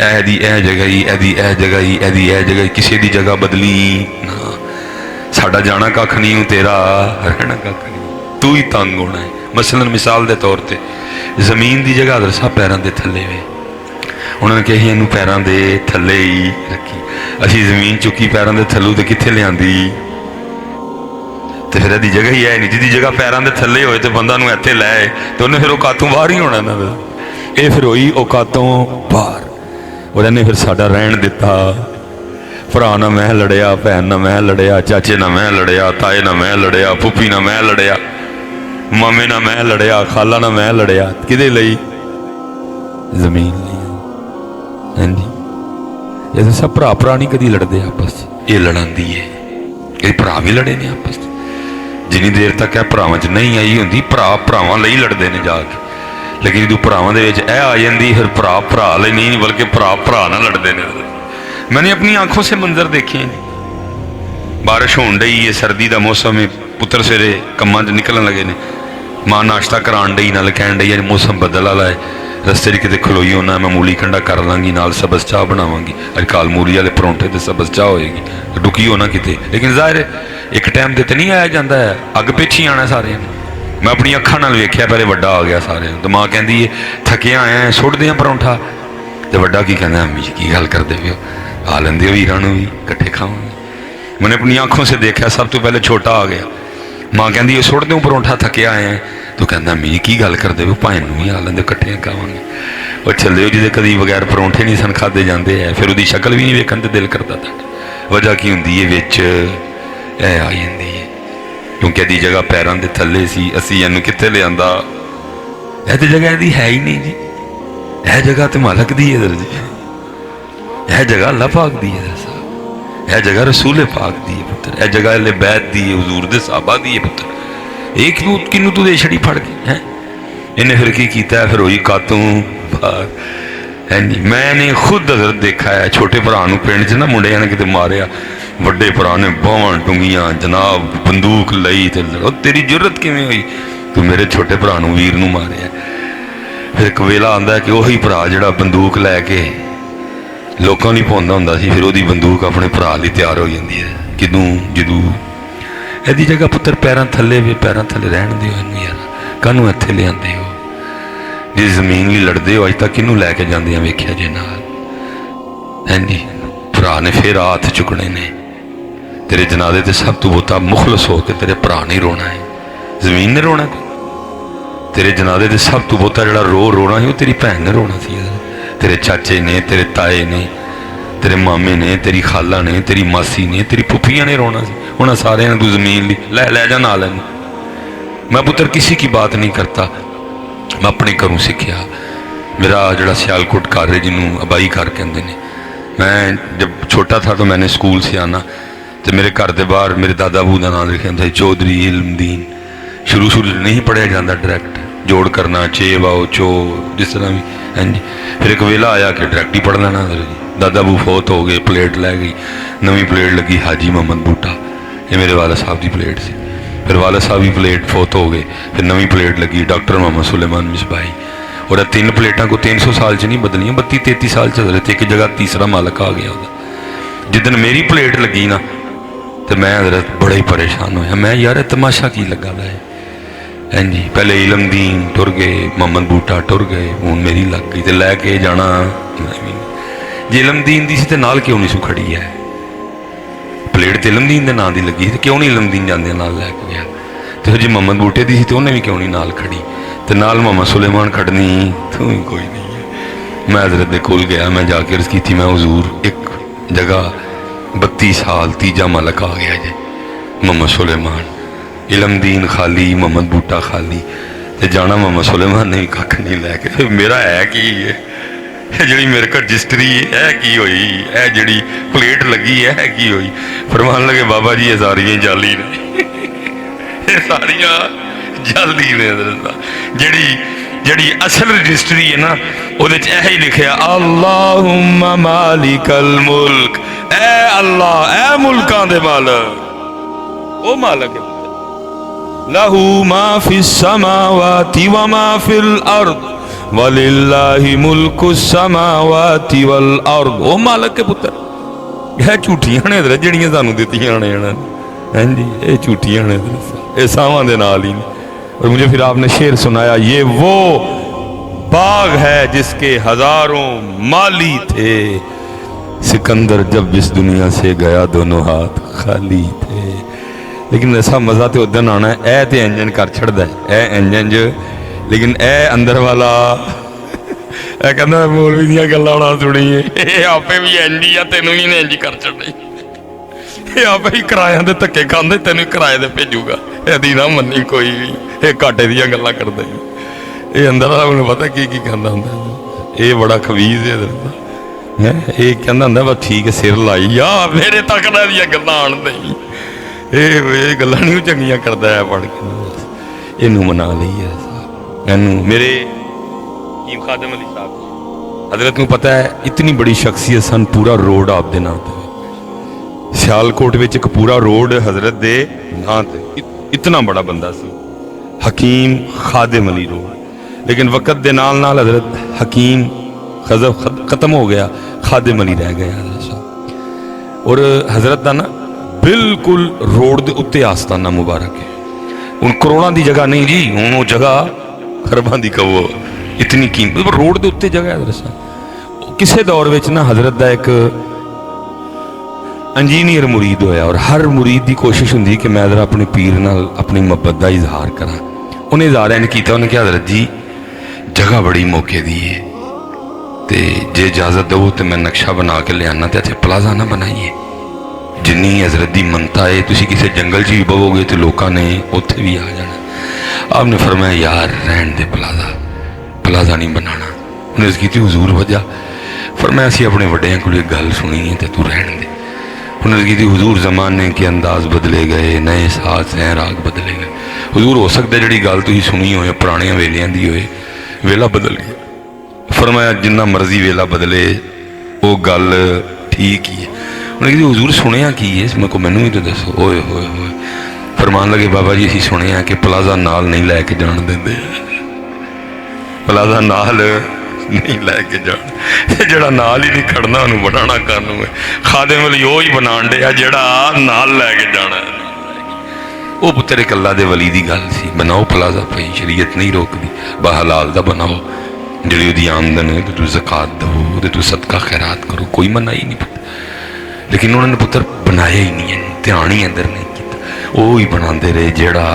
Speaker 1: एदी ए जगह ही, एदी ए जगह ही, एदी ए जगह ही, किसी की जगह बदली ना, साडा जाना कख नहीं, तेरा रहना कख नहीं, तू ही तंग होना है। मसलन मिसाल के तौर पर जमीन की जगह हजरत साहब पैरों के थले वे, उन्होंने कही इनू पैरों के थले ही रखी। असी जमीन चुकी पैरों के थलू तो कित्थे लियांदी, तो फिर यदि जगह ही है नहीं, जिदी जगह पैरों के थले होए तो बंदा नूं इत्थे लै तो उन्हें फिर औकातों बाहर ही होना ना। ये फिर हुई औकातों बाहर, और इन्हें फिर साडा रहन दिता। भरा ना मैं लड़िया, भैन ना मैं लड़िया, चाचे ना मैं लड़िया, ताए ना मैं लड़िया, फुफी ना मैं लड़िया, मामे ना मैं लड़िया, खाला ना मैं लड़िया, किदे लई? जमीन लई। हाँ जी, ये सब भरा भरा नहीं कदी लड़ते आपस, ये लड़ांदी है, ये भरा भी लड़े ने आपस। जिनी देर तक है भरावां च नहीं आई होंदी, भरा भरावां लई लड़दे ने जाके, लेकिन जो भरावां दे विच आ जाती फिर भरा भरा लई नहीं, बल्कि भरा भरा ना लड़ते ने। मैंने अपनी आंखों से मंजर देखे हैं, बारिश होन डई है, सर्दी का मौसम है, पुत्र सवेरे कम्मां च निकलन लगे ने, मां नाश्ता कराउण डई, नाल कहण डई अज मौसम बदल वाला है, रस्ते किते खलोई होना, मैं मूली कंडा कर लाँगी, नाल सब्ज़ चाह बनावांगी, अज काल मूली वाले परौंठे ते सब्ज़ चाह होएगी, रुकी होना किते। लेकिन जाहिर एक टाइम ते नहीं आया जाता है, अग पिछ ही आना सारे ने। मैं अपनी अखां नाल वेख्या, पहले वड्डा आ गया सारे, तो माँ कहती है थकिया आया सुट दें परौंठा, तो वड्डा की कहना अम्मी जी की गल करते पे हो, आ लेंदे हो वीरां नूं भी इकट्ठे खावांगे। मैंने अपनी आँखों से देखा, सब तो पहले छोटा आ गया। माँ कहती है सुट दूँ परौंठा थकिया आए हैं, तो कहता अम्मी जी की गल करते हो, भाएं नूं भी आ लेंदे इकट्ठे खावांगे। वो चले हो जिदे कभी बगैर परौंठे नहीं सन खाते जाते है, फिर उसकी शक्ल भी नहीं वेखण ते दिल करता था। वजह की हुंदी है विच आ जाती है, क्योंकि यदि जगह पैरों के थले सी, असी इनू कित्थे लिआंदा, यह तो जगह यदि है ही नहीं जी, यह जगह तो मालक दी है जी, यह जगह अल्लाह पाक दी है, यह जगह रसूल पाक दी है पुत्र, यह जगह अहले बैत दी है, हुजूर दे सहाबा दी है पुत्र। एक किनू तू दे छड़ी फड़ के है, इन्हें फिर की कीता है, फिर वही कातों बाहर है नहीं। मैंने खुद हजरत देखा है, छोटे भरा पिंड च ना मुंडिया ने किते मारिया, वड्डे भरा ने बावां डूंगियां जनाब बंदूक लई, ते तेरी जुर्रत किवें हुई, तू मेरे छोटे भरा वीर नूं मारिया। फिर एक वेला आंदा है कि वही भरा जिहड़ा बंदूक लैके लोगों नहीं पाउंदा हुंदा सी, फिर वही बंदूक अपने भरा लई तैयार हो जाती है। किदूं जदूं यदि जगह पुत्र पैरों थले वे, पैरों थले रहन दिओ इनू यार, कानूं इत्थे लिआंदे हो, जिस जमीन लिए लड़ते हो अज तक किनू लैके जांदे वेख्या जे नाल है जी। भरा ने फिर हाथ चुकने ने, तेरे जनाजे ते सब तो बहुता मुखलस हो के तेरे भरा ने रोना है, जमीन ने रोना कोई। तेरे जनाजे ते सब तो बहुता जिहड़ा रोना है वो तेरी भैन ने रोना सी, तेरे चाचे ने, तेरे ताए ने, तेरे मामे ने, तेरी खाला ने, तेरी मासी ने, तेरी फुफियां ने रोना सी। उन्हें सारे तू जमीन ली लै जा ना लैन। मैं पुत्र किसी की बात नहीं करता, मैं अपने घरों सीखिया। मेरा जड़ा सियालकोट घर है जिन्हों अबाई घर कहते हैं, मैं जब छोटा था तो मैंने स्कूल से आना, तो मेरे घर के बाहर मेरे दादा बू का नाम लिखा था चौधरी इल्मदीन। शुरू नहीं पढ़िया जाता, डायरैक्ट जोड़ करना, चे वाओ चो जिस तरह भी है जी। फिर एक वेला आया कि डायरैक्ट ही पढ़ लेना। दादा बू फौत हो गए, प्लेट लै गई, नवी प्लेट लगी हाजी मोहम्मद बूटा, ये मेरे वाला साहब की प्लेट सी। फिर वाला साहब की प्लेट फौत हो गए, फिर नवी प्लेट लगी डॉक्टर मोहम्मद सुलेमान मिसबाई। और 3 प्लेटा को 300 साल च नहीं बदलियाँ, 32-33 साल चल रहे थे, एक जगह तीसरा मालक आ गया वह। जिदन मेरी प्लेट लगी ना तो मैं हजरत बड़ा ही परेशान होया, मैं यार तमाशा की लगा दा है जी। पहले इलमदीन टुर गए, मोहम्मद बूटा टुर गए, हूँ मेरी लग गई, तो लैके जाना जे इलमदीन दी सी ते नाल क्यों नहीं सू खड़ी है प्लेट, तो इलमदीन के नाम की लगी, तो क्यों नहीं इलमदीन जाते नाल लैके गया। तो जी मोहम्मद बूटे की सी तो उन्हें भी क्यों नहीं नाल खड़ी, तो नाल मोहम्मद सुलेमान खड़नी तो कोई नहीं है। मैं हजरत के कोल गया, मैं जाके अर्ज की थी, मैं हुजूर एक जगह 32 साल तीजा मालक आ गया जे, मोहम्मद सुलेमान, इलमदीन खाली, मोहम्मद बूटा खाली, तो जाना मोहम्मद सुलेमान ने भी कख नहीं लैके। मेरा है कि जी मेरे को रजिस्ट्री है की हुई है, जी प्लेट लगी है की हुई। फरमान लगे बाबा जी ये सारिया जाली ने, ये सारिया जाली ने। जी असल रजिस्ट्री है ना वो ही लिखा अल्लाहुम्मा मालिकल मुल्क, ए अल्लाह ए मुल्कां दे मालक, ओ मालक है, लहू मा फिस समावाति व मा फिल अर्द वलिल्लाहि मुल्कुस समावाति वल अर्द। ओ मालक के पुत्र यह झूठियां ने जड़ियां सानू दित्तियां ने हैं जी, ये झूठियां ने, ये सावां दे नाल ही। और मुझे फिर आपने शेर सुनाया, ये वो बाग है जिसके हजारों माली थे, सिकंदर जब इस दुनिया से गया दोनों हाथ खाली थे। लेकिन ऐसा मजा तो उदन आना है, ए तो इंजन कर छड़दा है, ए इंजन ज, लेकिन ए अंदर वाला ए कहना मौलवी दी गल्लां ना सुनी, आपे भी इंज ही आ, तेनों भी इंज कर छड़े, ये आपे ही किराया दे धक्के खांदे, तेन किराए दे भेजूगा, यदि ना मनी कोई भी, ये घाटे दी गल्लां करदा, ये अंदर वाला मैनूं पता की कहंदा हुंदा, ये बड़ा खबीज है इधर, ये कहंदा हुंदा बस ठीक है सिर लाई आ, मेरे तक ना दी गल्लां आण दे, ये गल्लां नहीं चंगियां करदा है पढ़ के, इनू मना लईए। मैनू मेरे कीम खादम अली साहब हजरत को पता है, इतनी बड़ी शख्सियत सन, पूरा रोड आप दे नाम सियालकोट विच एक पूरा रोड हजरत दे नां ते, इतना बड़ा बंदा सी हकीम खादिम अली रोड। लेकिन वक़्त दे नाल नाल हजरत हकीम खत्म हो गया, खादिम अली रह गया हजरत साहब। और हजरत का ना बिल्कुल रोड के उत्ते आस्ताना मुबारक है। हुण करोड़ां की जगह नहीं जी, हुण वो जगह खरबां की कहो, इतनी कीमत रोड के उत्ते जगह है हजरत साहब। किसी दौर में ना हजरत का एक इंजीनियर मुरीद होया, और हर मुरीद की कोशिश होंगी कि मैं जरा अपने पीर नाल अपनी मुहब्बत का इजहार करा। उन्हें इजहार नहीं किया, उन्हें कहा हजरत जी जगह बड़ी मौके दी है, तो जे इजाजत दो तो मैं नक्शा बना के लिया तो इतने प्लाजा ना बनाइए। जिन्नी हजरत की मनता है, तुम किसी जंगल च भी बवोगे तो लोगों ने उत्थे भी आ जाना। आपने फरमाया यार रहन दे, प्लाजा नहीं बनाना। उन्हें की हजूर वजह फरमाया असी अपने वड्डियां कोल गल सुनी है तो तू रहन दे। उन्हें की हजूर जमाने के अंदाज बदले गए, नए साज नए राग बदले गए। हजूर हो सकता है जी गल तुम सुनी हो पुराने वेलियां की होए, वेला बदल गया। फरमाया जिन्ना मर्जी वेला बदले वो गल ठीक ही है। उन्हें कहा हजूर सुनिया की है, मैं को मैनू भी तो दसो। ओए होए होए फरमान लगे बाबा जी असीं सुनिया कि प्लाजा नाल नहीं लैके जान देंदे, प्लाजा नाल नहीं लैके जान, जिहड़ा नाल ही नहीं खड़ना उन्होंने बनाना कानू है। खादिम अली वो ही बना दिया जिहड़ा नाल लैके जाना। वो पुत्तर एक अल्लाह दे वली दी गल सी, बनाओ प्लाजा भाई, शरीयत नहीं रोकदी, बहलाल दा बनाओ, जिहड़ी उहदी आमदन है तो तू ज़कात दो, तो तू सदका खैरात करो, कोई मनाही नहीं पुत्र। लेकिन उन्होंने पुत्र बनाया ही नहीं है, ध्यान ही अंदर नहीं किया, वो ही बनाते रहे जिहड़ा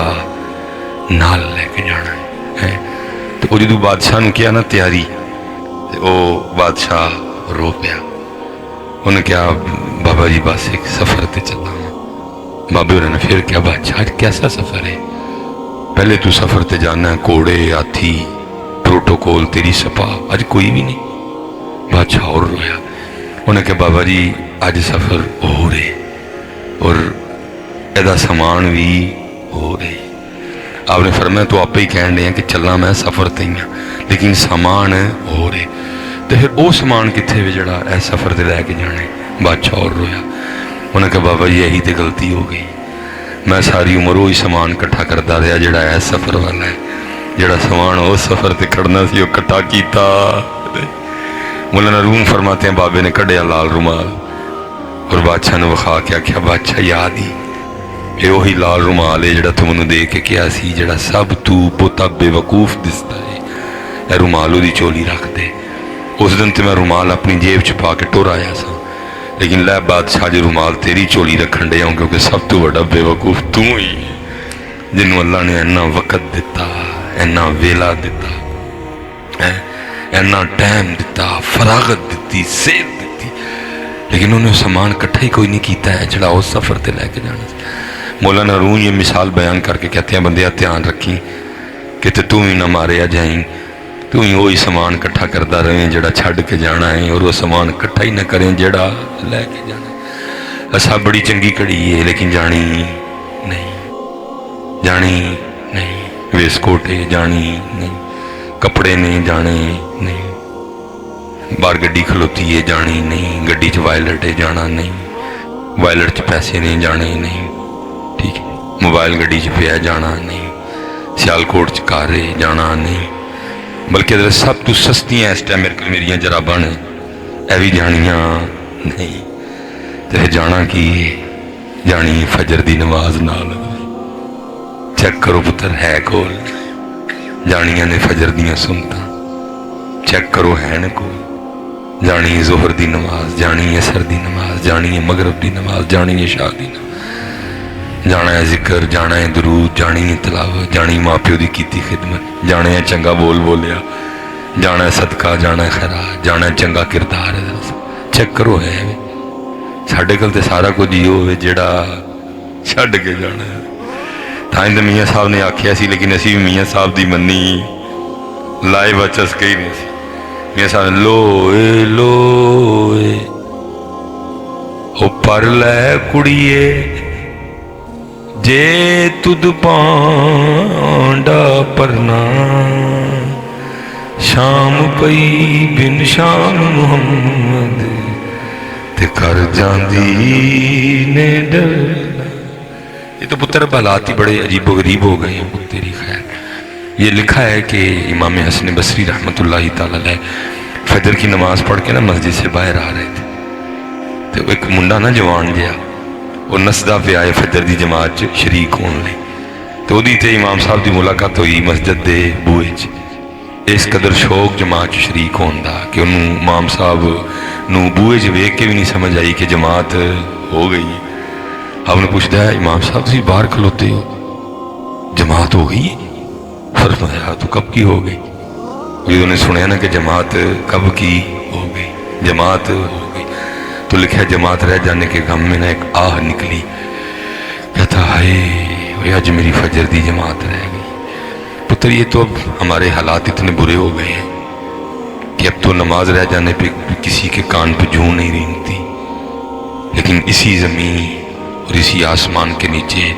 Speaker 1: नाल लैके जाना है। तो वो जो बादशाह ने किया ना तैयारी, तो वो बादशाह रो पिया। उन्हें क्या बाबा जी बस एक सफ़र ते चला। बाबे ने फिर क्या बादशाह आज कैसा सफ़र है? पहले तू सफ़र ते जाना है, घोड़े हाथी प्रोटोकॉल तेरी सपा, अज कोई भी नहीं। बादशाह और रोया। उन्हें कहा बाबा जी अज सफ़र हो रहे और एदा समान भी हो रहे। आपने फरमाया तो आपे ही कह रहे हैं कि चलना मैं सफ़र ते ही हाँ, लेकिन समान हो रहे। तो फिर वो समान कितने भी जड़ा ए सफ़र ते लैके जाने। बादशाह और रोया। उन्हें कहा बाबा जी यही तो गलती हो गई, मैं सारी उम्र वही समान इकट्ठा करता रहा जिहड़ा है सफ़र वाला है, जिहड़ा समान उस सफ़र ते खड़ना सी वो इकट्ठा किया। मौलाना रूम फरमाते हैं बाबे ने कढ़िया लाल रुमाल और बादशाह ने विखा के आख्या बादशाह याद ही ये वही लाल रुमाल है जिहड़ा तू मैनूं दे के कहा सी, जिहड़ा सब तू बहुता बेवकूफ दिसदा है, यह रुमाल उहदी चोली रख दे। उस दिन तो मैं रुमाल अपनी जेब च पा के टुर आया सा, लेकिन लै बादशाह जी रुमाल तेरी चोली रखन डे, क्योंकि सब तो बड़ा बेवकूफ तू ही है, जिन्हों अल्लाह ने इन्ना वक़्त दिता, इन्ना वेला दिता, इन्ना टाइम दिता, फरागत दी, सेहत दी, लेकिन उन्हें समान इकट्ठा ही कोई नहीं किया है जिहड़ा उस सफ़र ते लैके जाना। मौलाना रूम ये मिसाल बयान करके कहते हैं बंदिया ध्यान रखी कि तू ही ना मारिया जाई, तू ही वही समान इकट्ठा करता रहे जिहड़ा छड्ड के जाना है, और वो समान इकट्ठा ही ना करें जिहड़ा लैके जाना। असा बड़ी चंगी घड़ी है लेकिन जानी नहीं, जानी नहीं, वेसकोटे जानी नहीं, कपड़े ने जाने नहीं, बाहर गड्डी खलोती है जानी नहीं, गड्डी च वायलट है जाना नहीं, वायलट च पैसे ने जाने नहीं, ठीक है, मोबाइल गड्डी च पिया जाना नहीं, सियालकोट च कार है जाना नहीं, बल्कि सब तो सस्तियां इस टाइम मेरे को मेरिया जराबां ने यह भी जानिया नहीं। तो फिर जाना की जानी फजर की नमाज नाल। चेक करो पुत्र है कोल, जानिया ने फजर दियां सुनता, चेक करो है न कोल, जानी जोहर की नमाज, जानी असर की नमाज, जानी मगरब की नमाज, जानी इशा की नमाज, जाना है जिक्र, जाना है दरूद, जानी है तलावत, जानी माँ प्यो की कीती खिदमत, जाने है चंगा बोल बोलिया, जाना है सदका, जाना है खैरात, जाना है चंगा किरदार है। चेक करो है साढ़े कोल तो सारा कुछ ही हो जिहड़ा छड्ड के जाना है। तां तो मियाँ साहब ने आख्या सी, लेकिन असी भी मियाँ साहब की मन्नी लाए बचस कही नहीं सी। मियाँ साहब लोए लोए ओ पर लै कुड़िए जे तुद पांडा परना, शाम पई बिन शाम मुहम्मद ते ते कर जांदी ने डरना। ये तो पुत्र हालात ही बड़े अजीबो गरीब हो गए हैं तेरी खैर। ये लिखा है कि इमाम हसन बसरी रहमतुल्लाहि तआला अलैह फजर की नमाज पढ़ के ना मस्जिद से बाहर आ रहे थे, तो एक मुंडा ना जवान जहा वो नसदा पे आए फजर की जमात च शरीक होने लई, तो उहदी ते इमाम साहब की मुलाकात हुई मस्जिद के बूहे च। इस कदर शौक जमात च शरीक होने का कि उन्होंने इमाम साहब नूं बूहे च वेख के भी नहीं समझ आई कि जमात हो गई। आपने पूछता है इमाम साहब तुसीं बाहर खलोते हो, जमात हो गई? फरमाया तो कब की हो गई? जो उन्हें सुना ना कि जमात कब की हो गई, जमात हो गई, तो लिखा जमात रह जाने के गम में ना एक आह निकली, कहता हाय आज मेरी फजर की जमात रह गई। पुत्र ये तो अब हमारे हालात इतने बुरे हो गए हैं कि अब तो नमाज रह जाने पे किसी के कान पे जूं नहीं रेंगती, लेकिन इसी ज़मीन और इसी आसमान के नीचे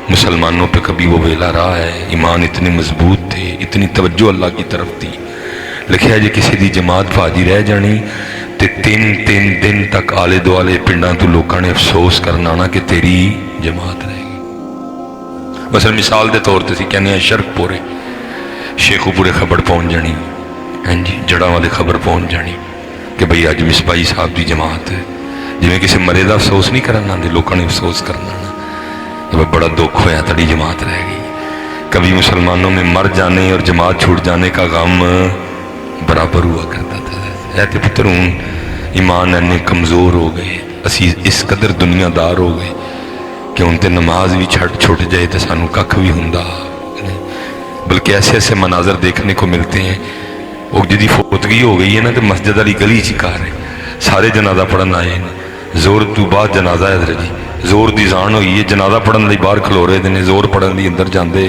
Speaker 1: मुसलमानों पे कभी वो वेला रहा है। ईमान इतने मजबूत थे, इतनी तवज्जो अल्लाह की तरफ थी। लिखा जी किसी की जमात भाजी रह जानी तो 3-3 दिन तक आले दुआले पिंडा तो लोगों ने अफसोस करना ना कि तेरी जमात रह गई। बस मिसाल के तौर पर कहने शरकपुरे शेखूपुरे खबर पहुँच जानी, हाँ जी जड़ा वाले खबर पहुँच जानी कि बई अज मिसबाई साहब की जमात है। जिमें किसी मरे का अफसोस नहीं करना आते, लोगों ने अफसोस करना ना कि बड़ा दुख होया तेरी जमात रह गई। कभी मुसलमानों में मर जाने और जमात छूट जाने का गम बराबर हुआ करता था। ऐ ते पुत्र हूँ ईमान इन्ने कमज़ोर हो गए, असी इस कदर दुनियादार हो गए कि उन ते नमाज भी छुट जाए तो सानू कख भी हुंदा नहीं। बल्कि ऐसे ऐसे मनाजर देखने को मिलते हैं। वो जिदी फोतगी हो गई है ना तो मस्जिद वाली गली च कार है, सारे जनाजा पढ़न आए हैं। जोर तो बाद जनाजा है जी, जोर की जान हुई है, जनाजा पढ़न लई बाहर खलो रहे हैं, जोर पढ़न लई अंदर जाते,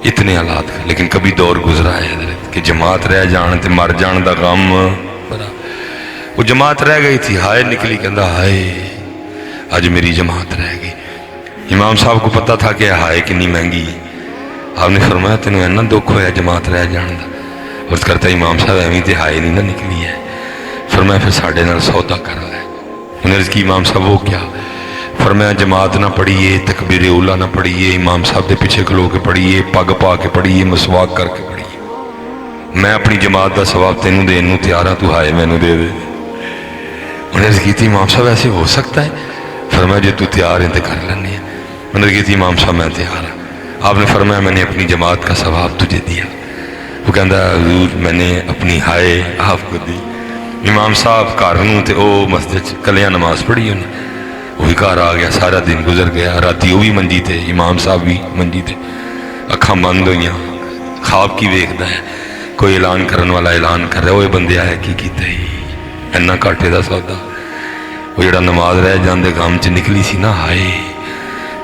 Speaker 1: इतने हालात। लेकिन कभी दौर गुजरा है कि जमात रह जान ते मर जान का गम बड़ा। वो जमात रह गई थी, हाय निकली, कहता हाय अज मेरी जमात रह गई। इमाम साहब को पता था कि हाय कितनी महंगी है। आपने फरमाया तेन इन्ना दुख होया जमात रह जान का? उस करता इमाम साहब एवं तो हाय नहीं ना निकली है। फरमाया फिर साढ़े नाल सौदा कर लै। उन्हें की इमाम साहब वो क्या? फरमाया जमात ना पढ़िए, तकबीर उला ना पढ़िए, इमाम साहब के पीछे खलो के पढ़िए, पग पा के पढ़िए, मसवाक करके पढ़िए। मैं अपनी जमात का सवाब तेनों देन तैयार हाँ, तू हाय मैनू दे दे। उन्हें की इमाम साहब ऐसे हो सकता है? फरमाया जो तू तैयार है तो कर लेने। उन्हें की इमाम साहब मैं तैयार हाँ। आपने फरमाया मैंने अपनी जमात का सवाब तुझे दिया। वो कहता हजूर मैंने अपनी हाय आपको दी। इमाम साहब घर नूं ते ओ मस्जिद कलिया नमाज पढ़ी उन्हें, वही घर आ गया। सारा दिन गुजर गया, राती वो भी मंजी थे, इमाम साहब भी मंजी थे, अखा बंद हुई, खाब की वेखदा है। कोई ऐलान करने वाला ऐलान कर रहा, वो बंदे आया की कीता ही इन्ना घाटे का सौदा। वो जड़ा नमाज रह जाते गम च निकली सी ना, हाय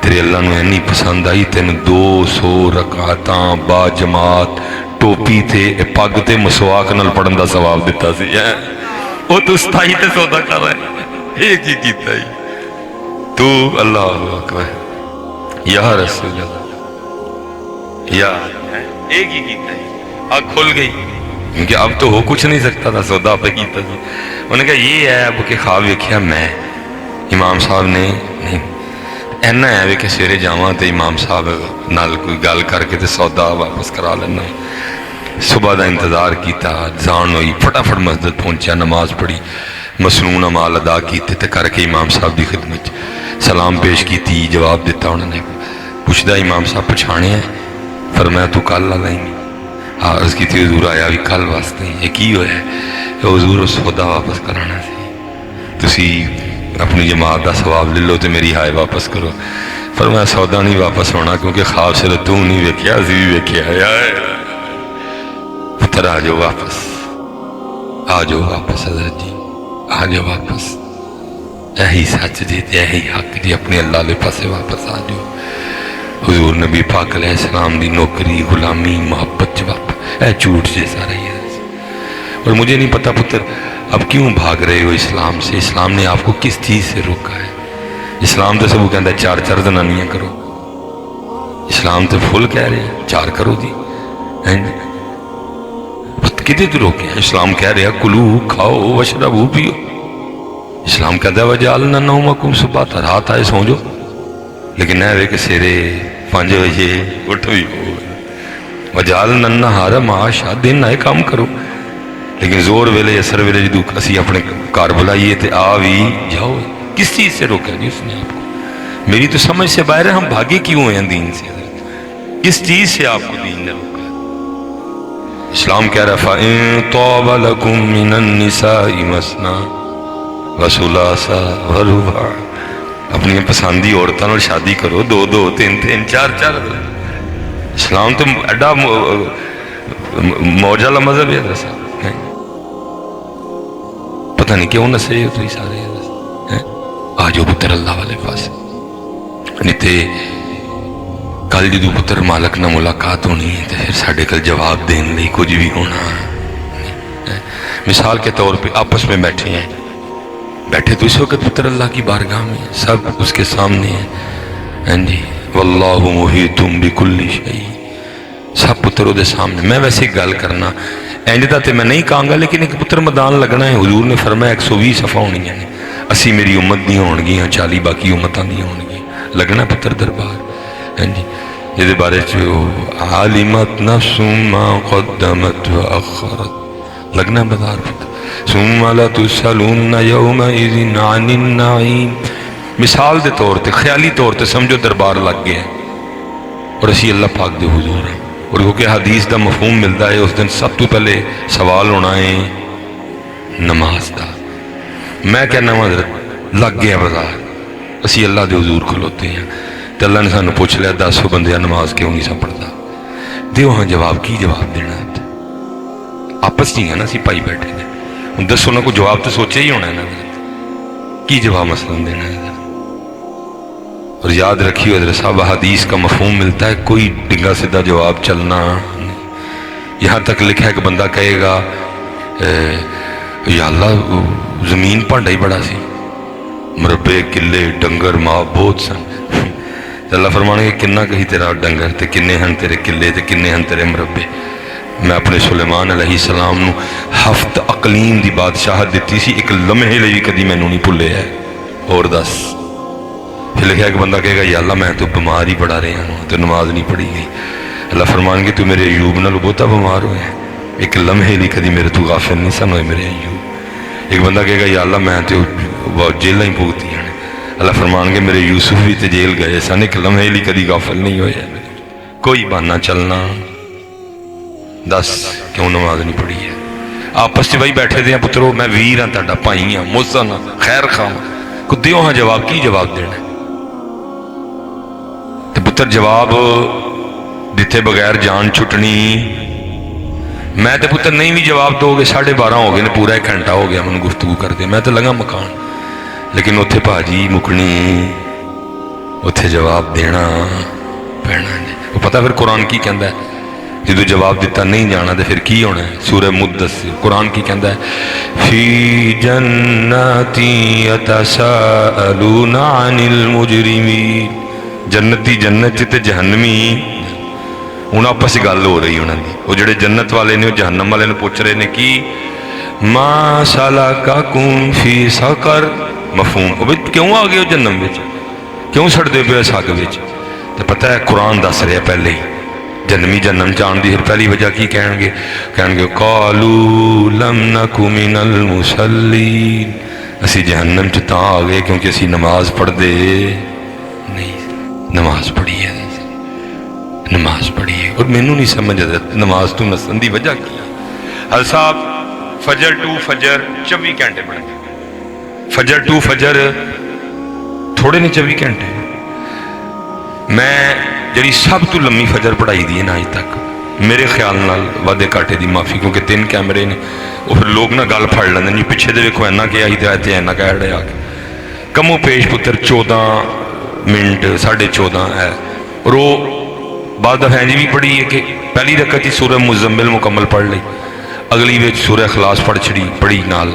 Speaker 1: तेरे अल्लाह नूं इन्नी पसंद आई, तेन 200 रकातां बा जमात टोपी ते पग ते मसवाक नाल पढ़न का सवाब दिता सी। वो तू 27 ते सौदा कर रहा है, ये की कीता ही तू? अल्लाह अकबर या रसूल अल्लाह, या एक ही कीता है। आग खुल गई क्योंकि अब तो हो कुछ नहीं सकता था, सौदा पे कीता था। उन्होंने कहा ये है अब कि ख्वाब वेख्या मैं। इमाम साहब ने नहीं इन्ना है वे कि सवेरे जावा तो इमाम साहब नाल कोई गल करके तो सौदा वापस करा लेना। सुबह का इंतजार किया, जान हुई, फटाफट मस्जिद पहुंचा, नमाज पढ़ी, मसनून अमाल अदा किए तो करके इमाम साहब की खिदमत सलाम पेश की, जवाब दिता। उन्होंने पुछदा इमाम साहब पछाणे है? फरमाया तू कल आ लाएंगी। अर्ज की हजूर आया भी कल वास्ते, ये की होया? हजूर सौदा वापस कराना सी, तुसी अपनी जमात का सवाब ले लो तो मेरी हाय वापस करो। फरमाया सौदा नहीं वापस होना क्योंकि ख्वाब से तू नहीं वेख्या, असी भी वेख्या। पुत्र आ जाओ वापस, आ जाओ वापस हजरत जी, आ जाओ वापस। यही सच जी, यही हक जी, अपने अल्लाह के पासे वापस आ जाओ। हुजूर नबी पाक अलैहिस्सलाम दी नौकरी, गुलामी, मोहब्बत जवाब है झूठ जे सारा ही है। और मुझे नहीं पता पुत्र अब क्यों भाग रहे हो इस्लाम से? इस्लाम ने आपको किस चीज़ से रोका है? इस्लाम तो सब कहता है 4-4 जनानियाँ करो, इस्लाम तो फुल कह रहे हैं 4 करो जी। कि तो रोके? इस्लाम कह रहा कुलू खाओ वशरबू पियो, इस्लाम कहता है वजालना नौमकुम सुबाता, रात आए सौ जाओ, लेकिन ऐ वे कि सवेरे 5 बजे उठ भी वजालना नहारा माशा, दिन आए काम करो, लेकिन जोर वेले असर वेले जो असी अपने घर बुलाइए तो आ भी जाओ। किस चीज़ से रोका जी उसने आपको? मेरी तो समझ से बाहर है, हम भागे क्यों हैं दीन से? किस चीज़ से आपको दीन ने रोका? इस्लाम कह रहा फ़इन तौबा लकुम मिनन निसाई मसना व सुलासा व रुबा, अपनी पसंदी औरतों नाल शादी करो, 2-2 3-3 4-4। इस्लाम तो एडा मौज वाला मजहब है दसा, पता नहीं क्यों नसे हो तुम सारे हैं। आ जाओ पुत्र अल्लाह वाले पास, नहीं तो कल जो पुत्र मालक ना मुलाकात होनी है तो फिर साढ़े कल जवाब देने लिए कुछ भी होना है। मिसाल के तौर पे आपस में बैठे हैं, बैठे तो इस वक्त पुत्र अल्लाह की बारगाह में, सब उसके सामने है, हाँ जी, वल्लाहु मुहीतुम बिकुल्ली शै, सब पुत्र उसके सामने। मैं वैसे गल करना इंज दा ते मैं नहीं कहूँगा, लेकिन एक पुत्र मैदान लगना है। हुजूर ने फरमाया 120 सफ़ा होनी ने, 80 मेरी उम्मत दी होणगियां, 40 बाकी उम्मतां दी होणगियां, लगना पुत्र दरबार, हाँ जी। ये बारे आलिमत नफ्सुम मा क़द्दमत व अख़रत, लगना बाजार पुत्र। सुम्मा ला तुसअलुन्ना यौमइज़िन अनिन नईम। मिसाल के तौर पर ख्याली तौर पर समझो दरबार लग गया और असी अल्लाह पाक दे हुजूर हैं, और क्योंकि हदीस का मफहूम मिलता है, उस दिन सब तो पहले सवाल होना है नमाज का। मैं कहना हजरत लग गया बाजार, असी अल्लाह के हुजूर खलोते हैं तो अल्लाह ने सानू पूछ लिया 10 बंदिया नमाज क्यों नहीं सा पढ़ता? दो हाँ जवाब, की जवाब देना? आपस नहीं है ना असी भाई बैठे ने, हूँ दसो ना, कोई जवाब तो सोचा ही होना है, की जवाब मसलन देना है? और याद रखिए हज़रत साहब, हदीस का मफहूम मिलता है, कोई डिंगा सीधा जवाब चलना नहीं। यहाँ तक लिखा है कि बंदा कहेगा या अल्लाह जमीन भांडा ही बड़ा सी, मुरब्बे किले डंगर माँ बहुत सन, अल्लाह फरमाने किन्ना कही तेरा डंगर ते किन्ने हैं तेरे किले ते किन्ने हैं तेरे मुरब्बे। मैं अपने सुलेमान अलैहिस्सलाम नूं हफ्त अकलीम की बादशाहत दी सी, एक लम्हे लिए कभी मैनू नहीं भुले है। और दस फिर लिखा कि बंदा कहेगा या अल्लाह मैं तो बीमार ही बड़ा रहा हूँ, तो नमाज नहीं पढ़ी गई। अल्लाह फरमानगे तू मेरे अयूब नाल बहुता बीमार होया, एक लम्हे लिए कभी मेरे तू गाफिल नहीं सन होए मेरे अयूब। एक बंदा कहेगा या अल्लाह मैं तो जेल ही भुगती हैं, अल्लाह फरमानगे मेरे यूसुफ भी तो जेल गए सन, एक लम्हे लिए कभी गाफिल नहीं होया। कोई बहाना चलना, दस क्यों नमाज नहीं पढ़ी है? आपस च बही बैठे दे पुत्रो, मैं वीर हाँ, तुहाडा भाई हाँ, मोहसन हाँ, खैर खां, को दिओ हाँ जवाब, की जवाब देना? तो पुत्र जवाब दिते बगैर जान छुटनी। मैं तो पुत्र नहीं भी जवाब दोगे, 12:30 हो गए, पूरा 1 घंटा हो गया मैं गुफ्तगू करते, मैं तो लगा मकान, लेकिन उत्थे भाजी मुकनी, उत्थे जवाब देना पैना। वो पता फिर कुरान की कहता है, जो जवाब दिता नहीं जाना तो फिर की होना है? सूरह मुद्दस्सिर कुरान की कहता है, फी जन्नती यतसाअलूना अनिल मुजरिमीन, जन्नती जन्नत ते जहन्नमी हूँ आपस गल हो रही उन्होंने, वो जोड़े जन्नत वाले ने जहन्नम वाले ने पूछ रहे ने कि मा सलकाकुम फी सकर, मफहूम क्यों आ गए हो जन्नम विच, क्यों सड़ते पे सग विच? तो पता है कुरान दस रहा पहले ही जन्मी जन्म जान की। फिर पहली वजह की कहेंगे, कहेंगे कालू लम नकु मिनल मुसल्लीन, असी जहन्नम च तां आ गए क्योंकि असी नमाज पढ़ते नहीं। नमाज पढ़ी है, नमाज पढ़ी है, और मैनू नहीं समझ आता नमाज तू नसन की वजह की। हल साहब फजर टू फजर 24 घंटे पढ़ते, फजर टू फजर थोड़े नहीं 24 घंटे। मैं जी सब तो लम्मी फजर पढ़ाई दी है ना अज तक, मेरे ख्याल नाल वादे घाटे की माफ़ी, क्योंकि 3 कैमरे ने, वो फिर लोग ना गल फड़ लेंगे जी पिछे तो वेखो इन्ना कहा ही तो इन्ना कह रहा आके कमो पेश पुत्र 14 मिनट 14:30 है। और वो बाद दफा इंज भी पढ़ी है कि पहली रकत ही सूरह मुज़म्मिल मुकम्मल पढ़ ली, अगली विच सूरह इखलास पढ़ छड़ी पढ़ी नाल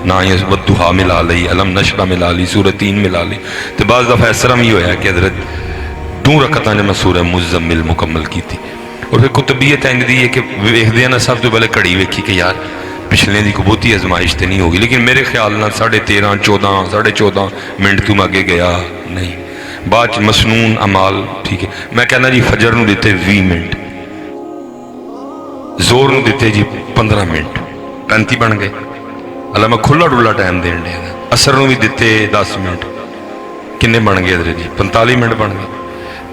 Speaker 1: ना ही वद्दुहा मिला ली, अलम नशरा मिला ली, सूरह 3 मिला ली। तो बाद दफा इस तरह भी होया कि हजरत 2 रकतां ने मैं सूरह मुज़म्मिल मुकम्मल की थी। और फिर कुतुबियत इंज दी है कि वेखदे ना सब तो पहले घड़ी वेखी कि यार पिछले की बहुती आजमाइश तो नहीं होगी, लेकिन मेरे ख्याल न 13.5 14 14.5 मिनट तू मैं अगे गया नहीं। बाद मसनून अमाल ठीक है। मैं कहना जी फजर नूं दिते 20 मिनट, जोर नूं दिते जी 15 मिनट, 35 बन गए। अल्लाह मैं खुला डुला टाइम देन दिया। असर नूं भी दिते 10 मिनट, किन्ने बन गए इधर जी 45 मिनट बन गए।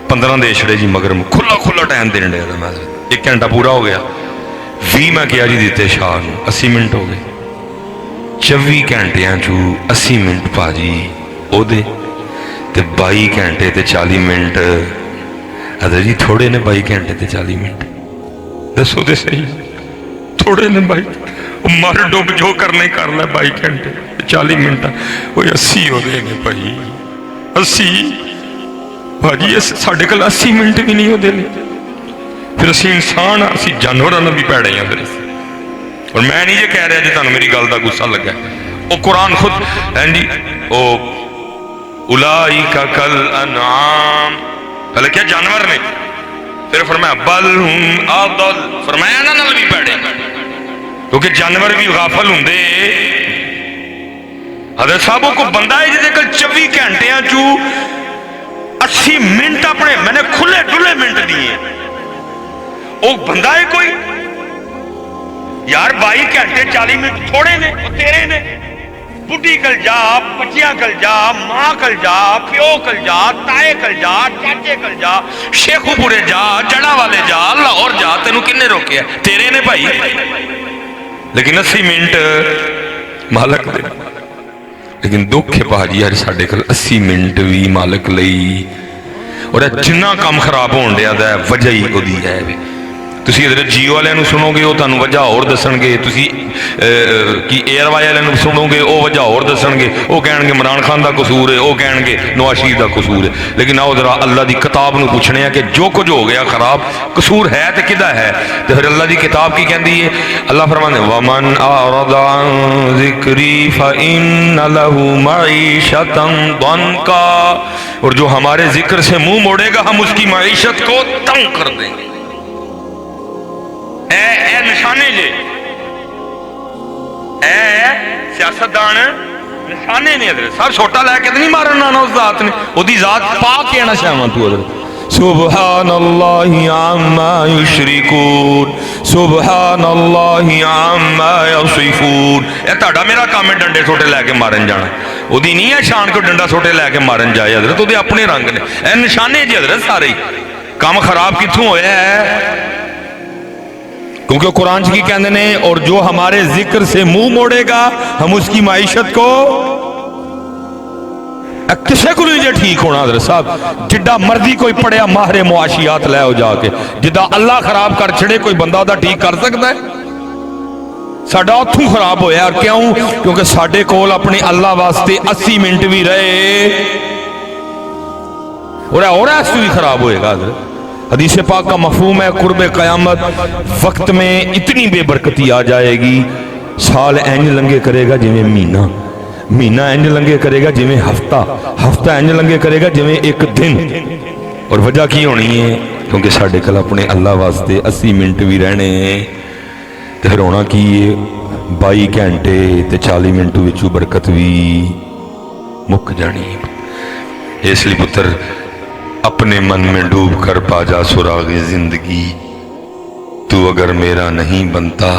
Speaker 1: 15 दे छड़े जी मगर खुला खुला टाइम देन दिया मैं, 1 घंटा पूरा हो गया। 20 मैं किया जी दिते शाह नूं, 80 मिनट हो गए। 24 घंटिया चू 80 मिनट भाजी ओदे ते 22 घंटे ते 40 मिनट अदर जी थोड़े ने। 22 घंटे ते 40 मिनट दसो तो सही, थोड़े ने भाई। मर डुब जो करना ही कर लै। 22 घंटे 40 मिनट वो 80 हो गए ने भाई, 80 भाजी साढ़े कोल 80 मिनट भी नहीं होते। फिर असी इंसान हाँ, असी जानवरों भी भैड़े हैं फिर। और मैं नहीं जे कह रहा जी तुहानू मेरी गल का गुस्सा लगा, वो कुरान खुद है जी। ओ उलाइका कल अनआम, पहले क्या जानवर ने, फिर फरमाया बल हुम अदल, फरमाया ना नाल भी भैड़े, क्योंकि जानवर भी गाफल होंदे। हज़रत साहब को बंदा है जिहदे कोल 24 घंटिया चू 80 मिनट अपने मैंने खुले डुले मिनट दिए। वो बंदा है कोई यार 22 घंटे 40 मिनट थोड़े ने, वो तेरे ने। बुढ़ी कल जा, बच्चियां कल जा, मां कल जा, प्यो कल जा, ताए कल जा, चाचे कल जा, शेखुपुरे जा, जड़ा वाले जा, लाहौर जा, तेनू किन्ने रोके? तेरे ने भाई। लेकिन 80 मिनट मालक दे। लेकिन दुख है भाजी यार साढ़े कोल 80 मिनट भी मालक लई। और जिन्ना काम खराब होण दिया वजह ही ओदी है। तुसी इधर जियो वाले सुनोगे वो तुहानू वजह होर दसणगे, तुसी कि एयर वाले सुनोगे वो वजह होर दसणगे। वो कहेंगे इमरान खान का कसूर है, वो कहेंगे नवाज शरीफ का कसूर है। लेकिन आओ जरा अल्लाह की किताब नूं पुछने हैं कि जो कुछ हो गया खराब कसूर है तो किदा है? तो फिर अल्लाह की किताब की कहती है? अल्लाह फरमाते वमन अरदा अन ज़िक्री फ़इन्न लहू मईशतन दंका, और जो हमारे जिक्र से मुंह मोड़ेगा हम उसकी मईशत को तंग कर देंगे। ए निशाने जे सियासतदान निशाने ने इधर सब छोटा लैके तो नहीं मारन आना उस जात ने, ओदी जात पा के आना चाहवा तू उधर। सुबहानल्लाहि अम्मा युशरिकून, सुबहानल्लाहि अम्मा यसिफून। ये तुहाडा मेरा काम है डंडे छोटे लैके मारन जाना, ओदी नहीं है शान को डंडा छोटे लैके मारन जाए हजरत। ओदे अपने रंग ने, ए निशाने जे हजरत सारे। काम खराब कित्थों होया है? क्योंकि कुरान की कहते ने और जो हमारे जिक्र से मुंह मोड़ेगा हम उसकी माइशत को किसी को नहीं ठीक होना। हज़रत साहब जिड्डा मर्जी कोई पढ़िया माहरे मुआशियात लै जाके, जिदा अल्लाह खराब कर छड़े कोई बंदा उदा ठीक कर सकता है? साडा उथों खराब होया। और क्यों? क्योंकि साडे कोल अपने अल्लाह वास्ते 80 मिनट भी रहे और ऐसे भी खराब होएगा। हज़रत हदीस पाक का मफहूम है कुर्ब क़यामत वक्त में इतनी बेबरकती आ जाएगी, साल इंज लंघे करेगा जिमें महीना, महीना इंज लंघे करेगा जिमें हफ्ता, हफ्ता इंज लंघे करेगा जिमें एक दिन। और वजह की होनी है? क्योंकि साढ़े कल अपने अल्लाह वास्ते 80 मिनट भी रहने तो फिर होना की 22 घंटे ते 40 मिनट विचों बरकत भी मुक जानी। इसलिए पुत्र अपने मन में डूब कर पा जा सुरागे जिंदगी, तू अगर मेरा नहीं बनता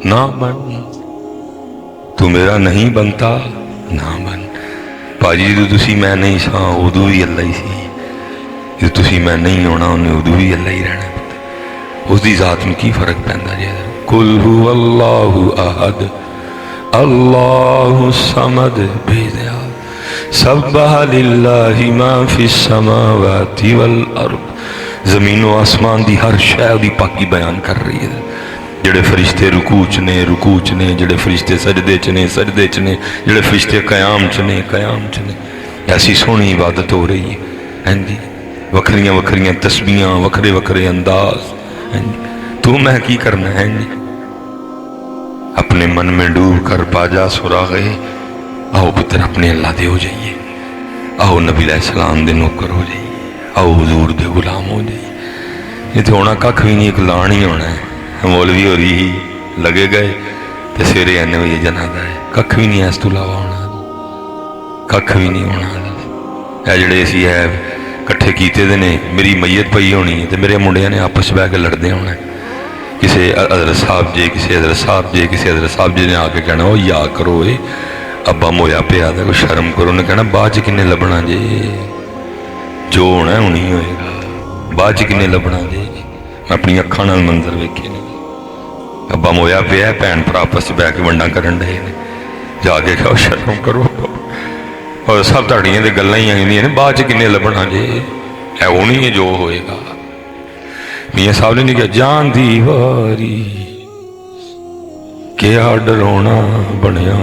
Speaker 1: ना बन, तू मेरा नहीं बनता ना बन। भाजी जो तुसी मैं नहीं सा उदू भी अल्लाह ही सी, जो तुसी मैं नहीं होना उन्हें उदू भी अल्लाह ही रहना। उसकी जात में की फर्क पैंदा जी? कुल हु अल्लाहु अहद अल्लाहु समद बेदया सब्बहा लिल्लाहि मा फिस समावाति वल अर्द। जमीन व आसमान की हर शय दी पाकी बयान कर रही है। जेड़े फरिश्ते रुकू च ने रुकू च ने, जेड़े फरिश्ते सजदे च ने सजदे च ने, जेड़े फरिश्ते कयाम च ने कयाम च ने। ऐसी सोहनी इबादत हो रही है। हाँ जी, वखरियां वखरियां तस्बीहां, वखरे वखरे अंदाज। हाँ जी, तू मैं की करना है? जी अपने मन में डूब कर पा जा सुरागे। आओ पुत्र अपने अल्लाह दे हो जाइए, आओ नबी अलैहिस्सलाम दे नौकर हो जाइए, आओ हुजूर दे गुलाम हो जाइए। ये तो होना कख भी नहीं, एक लान ही होना है। मौलवी हो रही लगे गए تو سویرے 9 بجے جنازہ ہے. کھ بھی نہیں ہے اس تو علاوہ ہونا, کھ بھی نہیں ہونا. یہ جڑے اسی ہے کٹھے کیتے دے نے, میری میت پئی ہونی ہے تو میرے منڈیاں نے آپس بہ کے لڑتے ہونا ہے. کسی حضرت صاحب جی, کسی حضرت صاحب جی, کسی حضرت صاحب جی نے آ کے کہنا وہ یا کرو اے ابا مویا پیا تو کوئی شرم کرو. انہیں کہنا بعد کنے لبنا جی, جو ہونا ہے ہونی ہوئے گا, بعد کنے لبنا جی. میں اپنی اکھاں نال منظر ویکھے نے, ابا مویا پیا بھن بھرا آپس بہ کے ونڈاں کرن ڈے نے, جا کے کہو شرم کرو. اور سب تڑیاں دے گلاں ہی آئیاں نے, بعد کنے لبنا جی, اے ہونی ہے جو ہوئے گا. میاں صاحب نے نہیں کہا جان دی واری کیا ڈرونا بنیا,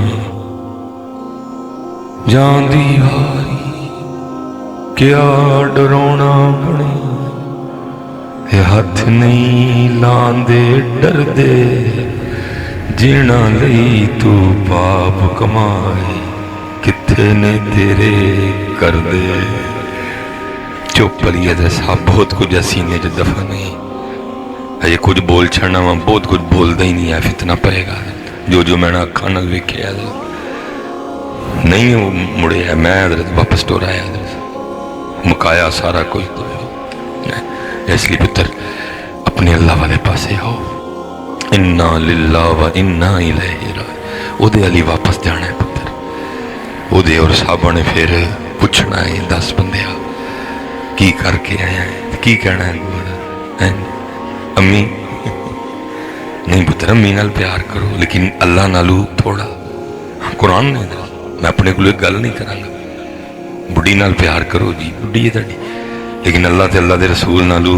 Speaker 1: جان دی واری کیا ڈرونا بنیا, اے ہاتھ نہیں لاندے ڈر دے جینا لئی تو پاپ کمائے, کتھے نے تیرے کر دے. چپ علی حضرت صاحب بہت کچھ سینے جو دفع نہیں, یہ کچھ بول چھڑنا وہاں بہت کچھ بولتا ہی نہیں ہے, فتنہ پڑے گا. جو میں نے اکھاں نال ویکھیا نہیں وہ مڑے ہے. میں حضرت واپس ٹور آیا, حضرت مکایا سارا کچھ. تو اس لیے پتر اپنے اللہ والے پاسے آؤ, انا للہ و انا الیہ راجعون. او دے علی واپس جانا ہے پتر, او دے. اور صحابہ نے پھر پوچھنا ہے 10 بندے کی کر کے آیا ہے, کی کہنا ہے امی نہیں پتر, امی نال پیار کرو لیکن اللہ نالو تھوڑا. قرآن نے میں اپنے کو ایک گل نہیں کراں, بڑھی نال پیار کرو جی, بڑھی ہے تھوڑی, لیکن اللہ تے اللہ دے رسول نالو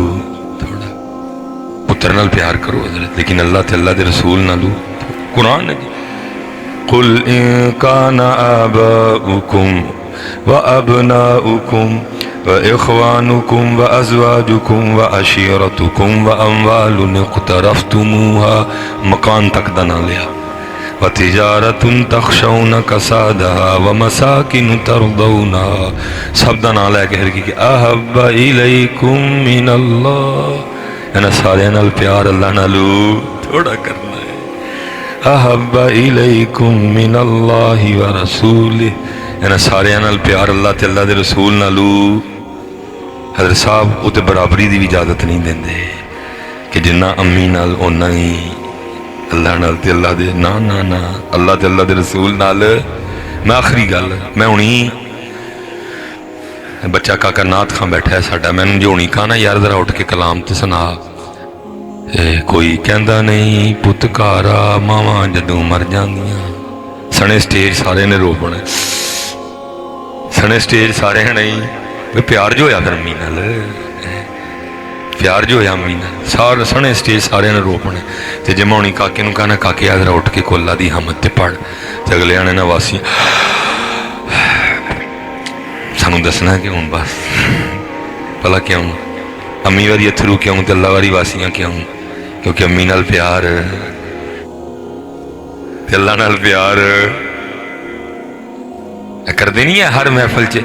Speaker 1: تھوڑا. پتر نال پیار کرو حضرت, لیکن اللہ تے اللہ دے رسول نالو. قرآن نے جی قل ان کان آباؤکم وابناؤکم وإخوانكم وأزواجكم وعشيرتكم وأموال اقترفتموها, مکان تک دنا لیا, وتجارة تخشون كسادها ومساكن ترضونها, سب دنا لے کے ہر کی أحب إليكم من الله, یعنی سارے نال پیار اللہ نالو تھوڑا کرنا ہے. أحب إليكم من الله ورسوله, یعنی سارے نال پیار اللہ تے اللہ دے رسول نالو. حضرت صاحب وہ تو برابری دی بھی اجازت نہیں دیندے کہ جنہ امی نال اونا ہی اللہ نال تے اللہ دے, نا نا نا, اللہ تے اللہ دے رسول نال. میں آخری گل, میں ہونی بچہ کاکا نات خان بیٹھا ہے ساڈا, میں جو ہونی کہا نا یار ذرا اٹھ کے کلام تے سنا. کوئی کہندا نہیں پتکارا ماواں جدوں مر جاندیاں, سنے سٹیج سارے نے رو پڑے, سنے سٹیج سارے نہیں. پیار جو ہویا پھر امی نال, پیار جو ہویا امی نال, سارے سنے سٹیج سارے نے رو پڑے. تے جے میں ہونی کاکے نوں کہنا کاکے ذرا اٹھ کے کوئی اللہ دی حمد تے پڑھ, تے اگلے آنے نا واسی سانوں دسنا کہ ہوں بس بھلا کیوں امی واری اتھرو کیوں تے اللہ واری واسیاں کیوں, کیونکہ امی نال پیار تے اللہ نال پیار کر دینی ہے. ہر محفل چ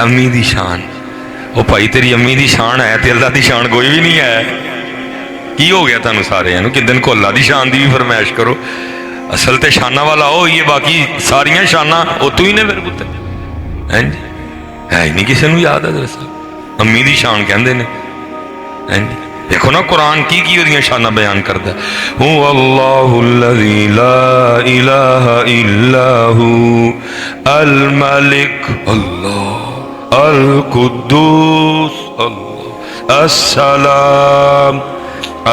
Speaker 1: امی دی شان, وہ بھائی تیری امی دی شان ہے تے اللہ دی شان کوئی بھی نہیں ہے. کی ہو گیا تانوں سارے کہ دن کو اللہ دی شان دی بھی فرمائش کرو. اصل تے شانہ والا ہو, یہ باقی ساریاں شانہ وہ تو ہی نے پھر پتر ہے نہیں کسی نو یاد ہے دراصل امی دی شان کہندے نے. دیکھو نا قرآن کی وہ شانہ بیان کرتا ہے. هو اللہ الذی لا الہ الا ہو الملک اللہ القدوس اللہ السلام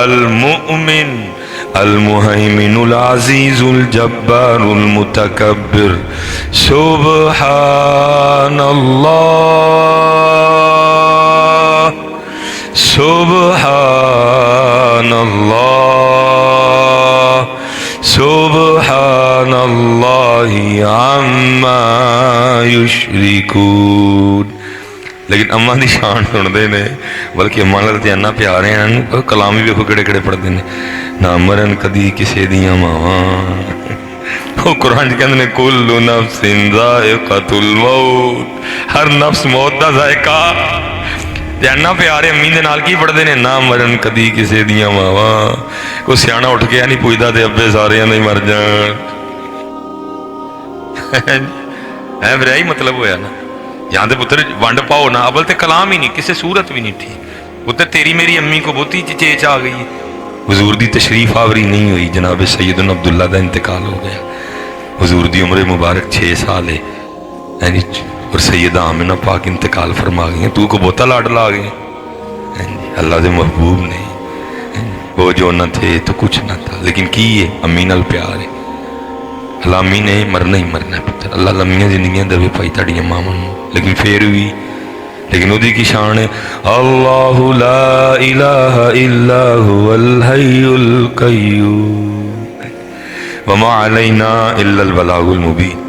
Speaker 1: المؤمن المہیمن العزیز الجبار المتکبر سبحان اللہ سبحان اللہ سبحان اللہ عما یشرکون. لیکن اماں دی شان سنتے ہیں, بلکہ اماں نال تے اننا پیار ہیں. کلام بھی ویکھو کہڑے کہڑے پڑھتے ہیں, نہ مرن کدی کسے دیاں ماواں. وہ قرآن کہندے نے کل نفس ذائقۃ الموت, ہر نفس موت دا ذائقہ.
Speaker 2: ਇੰਨਾ ਪਿਆਰ ਹੈ ਅੰਮੀ ਦੇ ਨਾਲ, ਕੀ ਪੜ੍ਹਦੇ ਨੇ, ਨਾ ਮਰਨ ਕਦੀ ਕਿਸੇ ਦੀਆਂ ਮਾਵਾਂ। ਕੋਈ ਸਿਆਣਾ ਉੱਠ ਕੇ ਨਹੀਂ ਪੁੱਛਦਾ ਤੇ ਅੱਬੇ ਸਾਰਿਆਂ ਦੇ ਮਰ ਜਾਣ। ਐ ਫਿਰ ਇਹੀ ਮਤਲਬ ਹੋਇਆ ਨਾ, ਜਾਂ ਤੇ ਪੁੱਤਰ ਵੰਡ ਪਾਓ ਨਾ, ਅਵਲ ਤੇ ਕਲਾਮ ਹੀ ਨਹੀਂ, ਕਿਸੇ ਸੂਰਤ ਵੀ ਨਹੀਂ ਠੀਕ। ਪੁੱਤਰ तेरी मेरी अम्मी को बहुती चेच आ गई है। हुजूर दी तशरीफ आवरी नहीं हुई, जनाब सैयदना अब्दुल्ला का इंतकाल हो गया। हुजूर दी उम्र मुबारक 6 साल है यानी, और सैयदा आमिना पाक इंतकाल फरमा गई। तू को बहुता लाडला आ गए, अल्लाह के महबूब ने, वो जो न थे तो कुछ ना था, लेकिन की है अम्मी नाल प्यार है। अल्लाह अम्मी ने मरना ही मरना है पुत्र, अल्लाह लम्मियां जिंदगियां देवे भाई तुहाडियां मावां नूं, लेकिन फिर भी लेकिन उहदी की शान है, अल्लाहु ला इलाहा इल्ला हुवल हय्युल कय्यूम वमा अलैना इल्लल बलागुल मुबीन।